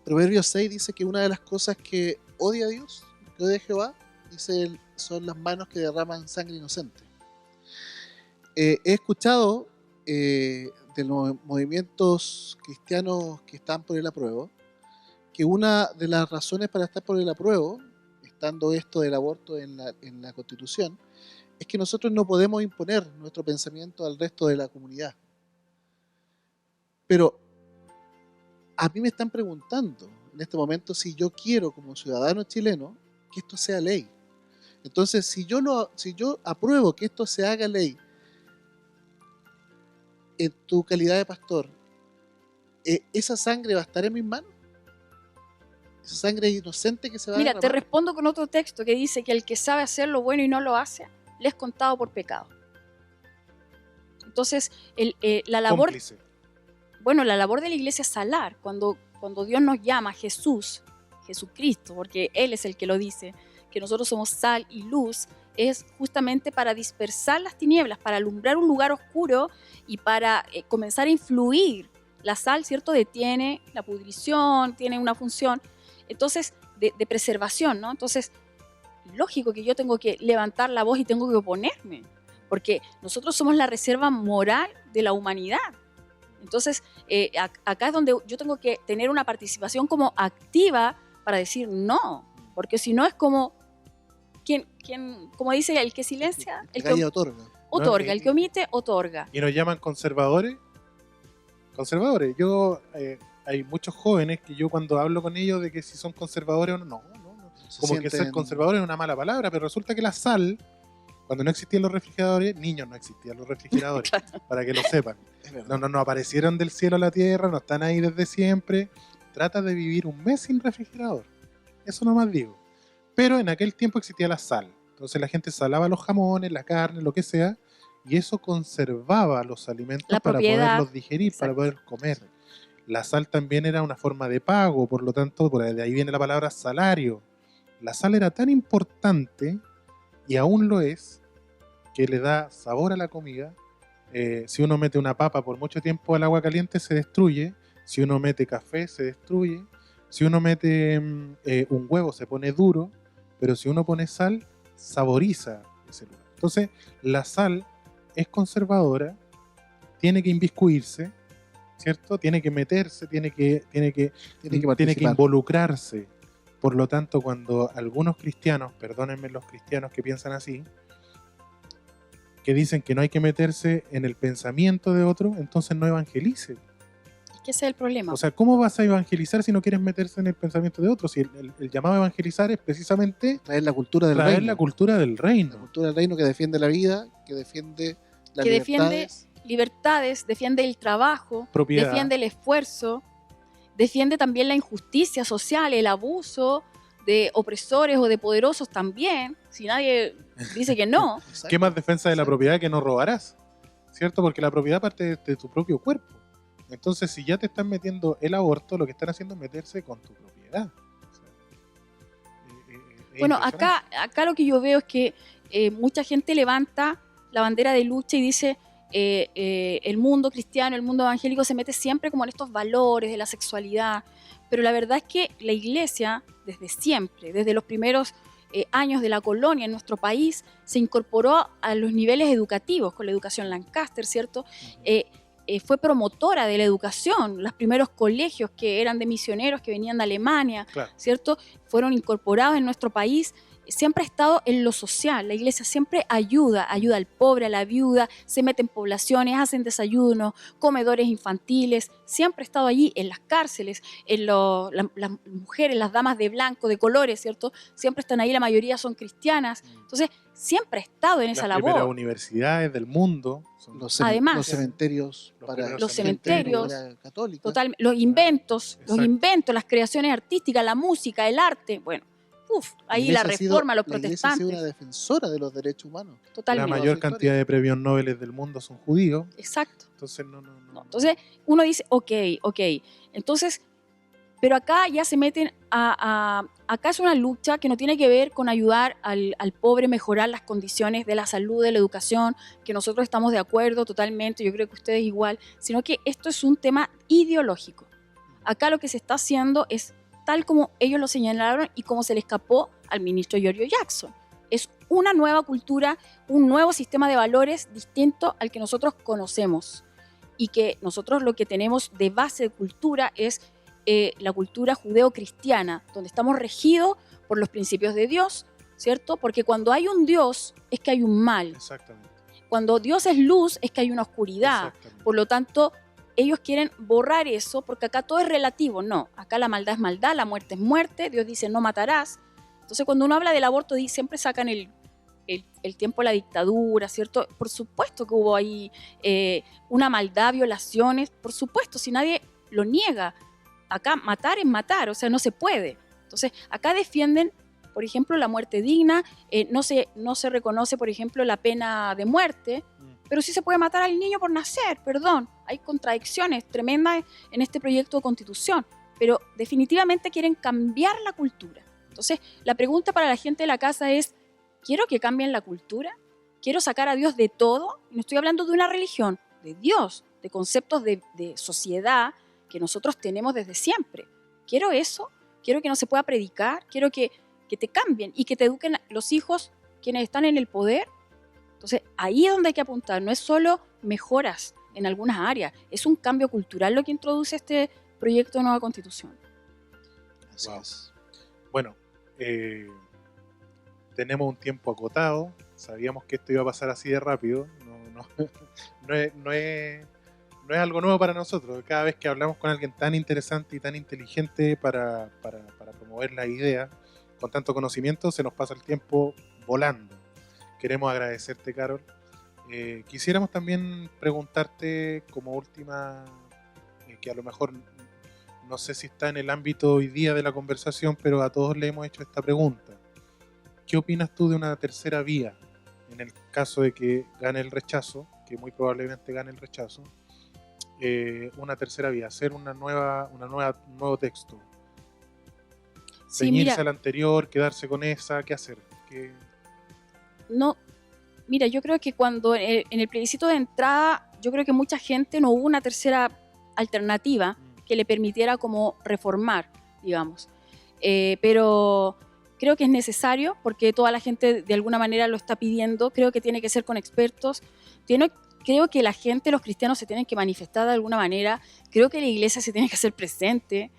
Proverbios 6 dice que una de las cosas que odia a Dios, que odia a Jehová, dice él, son las manos que derraman sangre inocente. He escuchado de los movimientos cristianos que están por el apruebo, que una de las razones para estar por el apruebo, estando esto del aborto en la Constitución, es que nosotros no podemos imponer nuestro pensamiento al resto de la comunidad. Pero a mí me están preguntando en este momento si yo quiero, como ciudadano chileno, que esto sea ley. Entonces, si yo apruebo que esto se haga ley, en tu calidad de pastor, ¿esa sangre va a estar en mis manos? ¿Esa sangre inocente que se va a derramar? Mira, te respondo con otro texto que dice que el que sabe hacer lo bueno y no lo hace, le es contado por pecado. Entonces, la labor... Cómplice. Bueno, la labor de la iglesia es salar. Cuando Dios nos llama, Jesucristo, porque Él es el que lo dice, que nosotros somos sal y luz, es justamente para dispersar las tinieblas, para alumbrar un lugar oscuro y para comenzar a influir. La sal, ¿cierto?, detiene la pudrición, tiene una función, entonces, de preservación, ¿no? Entonces, lógico que yo tengo que levantar la voz y tengo que oponerme, porque nosotros somos la reserva moral de la humanidad. Entonces, acá es donde yo tengo que tener una participación como activa para decir no, porque si no es como, como dice, el que silencia, el que otorga. Otorga, ¿no? El que omite, otorga. Y nos llaman conservadores. Conservadores. Hay muchos jóvenes que yo cuando hablo con ellos de que si son conservadores o no, como que ser conservador es una mala palabra, pero resulta que la sal, cuando no existían los refrigeradores, niños, no existían los refrigeradores, claro, para que lo sepan. No aparecieron del cielo a la tierra, no están ahí desde siempre. Trata de vivir un mes sin refrigerador. Eso nomás digo. Pero en aquel tiempo existía la sal. Entonces la gente salaba los jamones, la carne, lo que sea, y eso conservaba los alimentos para poderlos digerir, exacto, para poder comer. La sal también era una forma de pago, por lo tanto, de ahí viene la palabra salario. La sal era tan importante, y aún lo es, que le da sabor a la comida. Si uno mete una papa por mucho tiempo al agua caliente, se destruye. Si uno mete café, se destruye. Si uno mete un huevo, se pone duro. Pero si uno pone sal, saboriza ese lugar. Entonces, la sal es conservadora, tiene que inviscuirse, ¿cierto? Tiene que meterse, tiene que involucrarse. Por lo tanto, cuando algunos cristianos, perdónenme los cristianos que piensan así, que dicen que no hay que meterse en el pensamiento de otro, entonces no evangelice. Es que ese es el problema. O sea, ¿cómo vas a evangelizar si no quieres meterse en el pensamiento de otro? Si el llamado a evangelizar es precisamente traer la cultura del reino. La cultura del reino. La cultura del reino que defiende la vida, que defiende las libertades. Defiende libertades, defiende el trabajo, propiedad, defiende el esfuerzo, defiende también la injusticia social, el abuso de opresores o de poderosos también, si nadie dice que no. ¿Qué más defensa de la propiedad que no robarás? ¿Cierto? Porque la propiedad parte de tu propio cuerpo. Entonces, si ya te están metiendo el aborto, lo que están haciendo es meterse con tu propiedad. O sea, Bueno, impresionante. acá lo que yo veo es que mucha gente levanta la bandera de lucha y dice el mundo cristiano, el mundo evangélico se mete siempre como en estos valores de la sexualidad, pero la verdad es que la iglesia desde siempre, desde los primeros años de la colonia en nuestro país, se incorporó a los niveles educativos con la educación Lancaster, ¿cierto? Fue promotora de la educación, los primeros colegios que eran de misioneros que venían de Alemania, Claro. ¿cierto? Fueron incorporados en nuestro país. Siempre ha estado en lo social, la iglesia siempre ayuda al pobre, a la viuda, se mete en poblaciones, hacen desayunos, comedores infantiles, siempre ha estado allí en las cárceles, las mujeres, las damas de blanco, de colores, ¿cierto? Siempre están ahí, la mayoría son cristianas, entonces siempre ha estado en esa Las primeras labor. universidades del mundo son Además, los cementerios los para primeros los gente cementerios, que era católica. total, los inventos, Exacto. las creaciones artísticas, la música, el arte, bueno, ahí la reforma, los La iglesia ha sido una protestantes, defensora de los derechos humanos. La totalmente. Toda mayor su cantidad historia. de premios Nobel del mundo son judíos, Exacto. entonces No, entonces uno dice, ok, entonces, pero acá ya se meten acá es una lucha que no tiene que ver con ayudar al pobre a mejorar las condiciones de la salud, de la educación, que nosotros estamos de acuerdo totalmente, yo creo que ustedes igual, sino que esto es un tema ideológico. Acá lo que se está haciendo es tal como ellos lo señalaron y como se le escapó al ministro Giorgio Jackson. Es una nueva cultura, un nuevo sistema de valores distinto al que nosotros conocemos y que nosotros lo que tenemos de base de cultura es la cultura judeo-cristiana, donde estamos regidos por los principios de Dios, ¿cierto? Porque cuando hay un Dios es que hay un mal. exactamente. Cuando Dios es luz es que hay una oscuridad. Exactamente. Por lo tanto, ellos quieren borrar eso porque acá todo es relativo. No, acá la maldad es maldad, la muerte es muerte, Dios dice no matarás. Entonces cuando uno habla del aborto siempre sacan el tiempo de la dictadura, ¿cierto? Por supuesto que hubo ahí una maldad, violaciones, por supuesto, si nadie lo niega. Acá matar es matar, o sea, no se puede. Entonces acá defienden, por ejemplo, la muerte digna, no se reconoce, por ejemplo, la pena de muerte, pero sí se puede matar al niño por nacer, perdón. Hay contradicciones tremendas en este proyecto de constitución, pero definitivamente quieren cambiar la cultura. Entonces, la pregunta para la gente de la casa es, ¿quiero que cambien la cultura? ¿Quiero sacar a Dios de todo? Y no estoy hablando de una religión, de Dios, de conceptos de sociedad que nosotros tenemos desde siempre. ¿Quiero eso? ¿Quiero que no se pueda predicar? ¿Quiero que te cambien y que te eduquen los hijos quienes están en el poder? Entonces, ahí es donde hay que apuntar. No es solo mejoras en algunas áreas, es un cambio cultural lo que introduce este proyecto de nueva constitución. Así Wow. es. Bueno, tenemos un tiempo acotado, sabíamos que esto iba a pasar así de rápido, no es algo nuevo para nosotros. Cada vez que hablamos con alguien tan interesante y tan inteligente para promover la idea, con tanto conocimiento, se nos pasa el tiempo volando. Queremos agradecerte, Carol. Quisiéramos también preguntarte como última, que a lo mejor no sé si está en el ámbito hoy día de la conversación, pero a todos le hemos hecho esta pregunta. ¿Qué opinas tú de una tercera vía en el caso de que gane el rechazo, que muy probablemente gane el rechazo? Una tercera vía, hacer un nuevo texto, Sí, ceñirse mira, al anterior, quedarse con esa, ¿qué hacer? no, mira, yo creo que cuando en el plebiscito de entrada, yo creo que mucha gente no hubo una tercera alternativa que le permitiera como reformar, digamos. Pero creo que es necesario porque toda la gente de alguna manera lo está pidiendo. Creo que tiene que ser con expertos. Creo que la gente, los cristianos se tienen que manifestar de alguna manera. Creo que la iglesia se tiene que hacer presente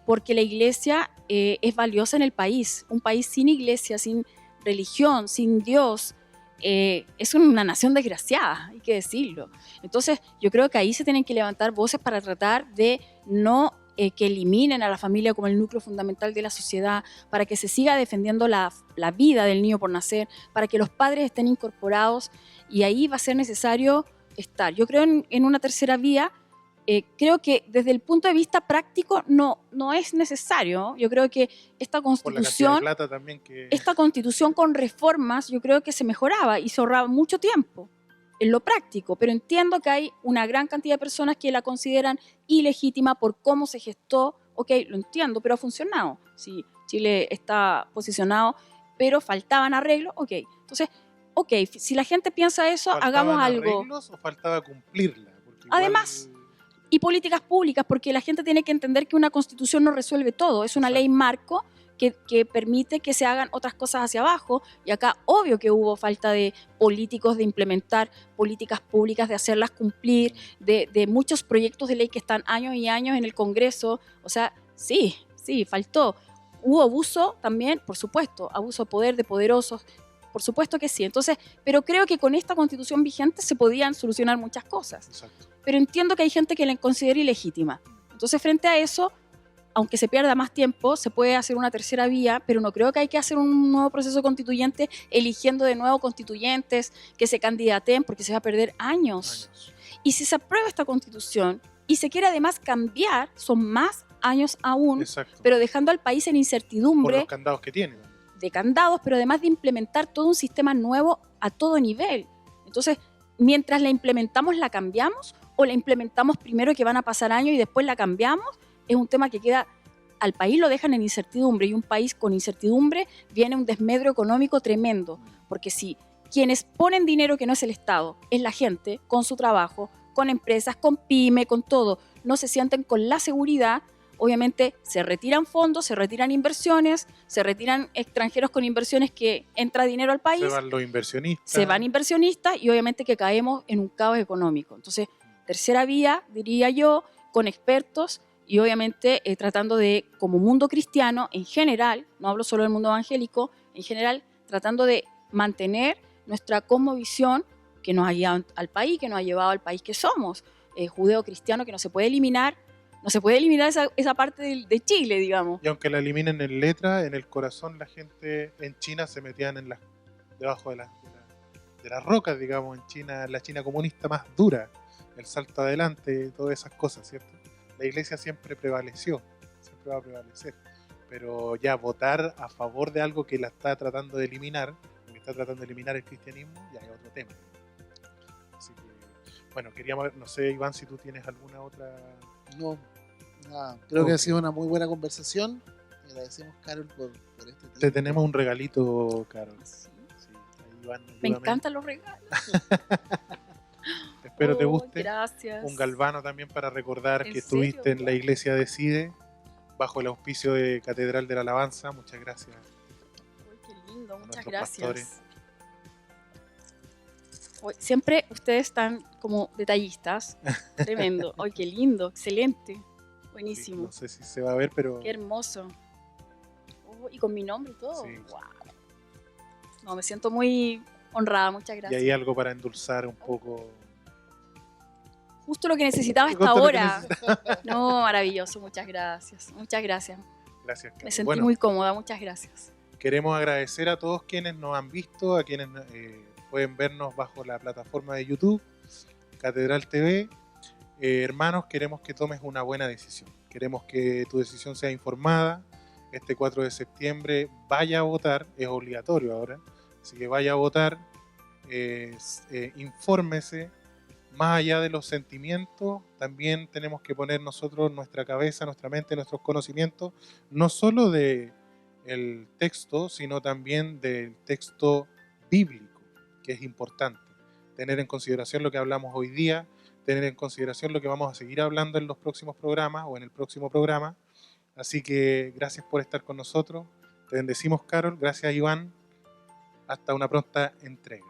porque la iglesia es valiosa en el país. Un país sin iglesia, sin religión, sin Dios, es una nación desgraciada, hay que decirlo. Entonces yo creo que ahí se tienen que levantar voces para tratar de no que eliminen a la familia como el núcleo fundamental de la sociedad, para que se siga defendiendo la vida del niño por nacer, para que los padres estén incorporados, y ahí va a ser necesario estar. Yo creo en una tercera vía. Creo que desde el punto de vista práctico no es necesario. Yo creo que esta Por la cantidad de constitución, plata también que... esta constitución con reformas, yo creo que se mejoraba y se ahorraba mucho tiempo en lo práctico, pero entiendo que hay una gran cantidad de personas que la consideran ilegítima por cómo se gestó. Ok, lo entiendo, pero ha funcionado. Sí, Chile está posicionado, pero faltaban arreglos, ok. Entonces, ok, si la gente piensa eso, hagamos ¿Faltaban algo. arreglos o faltaba cumplirla? Porque Además, y políticas públicas, porque la gente tiene que entender que una constitución no resuelve todo, es una Exacto. ley marco que permite que se hagan otras cosas hacia abajo, y acá obvio que hubo falta de políticos de implementar políticas públicas, de hacerlas cumplir, de muchos proyectos de ley que están años y años en el Congreso, o sea, sí, faltó. Hubo abuso también, por supuesto, abuso de poder de poderosos, por supuesto que sí. Entonces, pero creo que con esta constitución vigente se podían solucionar muchas cosas. Exacto. Pero entiendo que hay gente que la considera ilegítima. Entonces, frente a eso, aunque se pierda más tiempo, se puede hacer una tercera vía, pero no creo que hay que hacer un nuevo proceso constituyente eligiendo de nuevo constituyentes que se candidaten, porque se va a perder años. Y si se aprueba esta constitución y se quiere además cambiar, son más años aún, Exacto. pero dejando al país en Por incertidumbre los candados que tiene. de candados, pero además de implementar todo un sistema nuevo a todo nivel. Entonces, mientras la implementamos, ¿la cambiamos? ¿O la implementamos primero que van a pasar años y después la cambiamos? Es un tema que queda, al país lo dejan en incertidumbre, y un país con incertidumbre viene un desmedro económico tremendo, porque si quienes ponen dinero que no es el Estado, es la gente, con su trabajo, con empresas, con pyme, con todo, no se sienten con la seguridad, obviamente se retiran fondos, se retiran inversiones, se retiran extranjeros con inversiones que entra dinero al país. Se van los inversionistas. Se van inversionistas y obviamente que caemos en un caos económico. Entonces, tercera vía, diría yo, con expertos y obviamente tratando de, como mundo cristiano en general, no hablo solo del mundo evangélico, en general, tratando de mantener nuestra cosmovisión que nos ha guiado al país, que nos ha llevado al país que somos, judeo-cristiano, que no se puede eliminar. No se puede eliminar esa parte de Chile, digamos. Y aunque la eliminen en letra, en el corazón la gente en China se metían debajo de las rocas, digamos, en China, la China comunista más dura, el salto adelante, todas esas cosas, ¿cierto? La iglesia siempre prevaleció, siempre va a prevalecer. Pero ya votar a favor de algo que la está tratando de eliminar, que está tratando de eliminar el cristianismo, ya es otro tema. Así que, bueno, queríamos, no sé, Iván, si tú tienes alguna otra... No, nada. Creo que ha sido una muy buena conversación. Te agradecemos, Carol, por este tiempo. Te tenemos un regalito, Carol. Sí. Sí, ahí Iván, Me encantan los regalos. Espero te guste. Gracias. Un galvano también para recordar ¿En que serio? estuviste en la iglesia de CIDE, bajo el auspicio de Catedral de la Alabanza. Muchas gracias. Uy, qué lindo, a muchas nuestros gracias. pastores. Siempre ustedes están como detallistas. Tremendo. Ay, qué lindo, excelente. Buenísimo. Sí, no sé si se va a ver, pero Qué hermoso. Oh, y con mi nombre y todo. Sí. Wow. No, me siento muy honrada, muchas y gracias. hay algo para endulzar un poco. Justo lo que necesitaba esta Justo lo que hora. No, maravilloso, muchas gracias. Muchas gracias. Gracias, Carol. Me sentí Bueno, muy cómoda, muchas gracias. queremos agradecer a todos quienes nos han visto, a quienes pueden vernos bajo la plataforma de YouTube, Catedral TV. Hermanos, queremos que tomes una buena decisión. Queremos que tu decisión sea informada. Este 4 de septiembre vaya a votar, es obligatorio ahora, así que vaya a votar, infórmese. Más allá de los sentimientos, también tenemos que poner nosotros nuestra cabeza, nuestra mente, nuestros conocimientos, no solo del texto, sino también del texto bíblico, que es importante. Tener en consideración lo que hablamos hoy día, tener en consideración lo que vamos a seguir hablando en los próximos programas o en el próximo programa. Así que gracias por estar con nosotros. Te bendecimos, Carol. Gracias, Iván. Hasta una pronta entrega.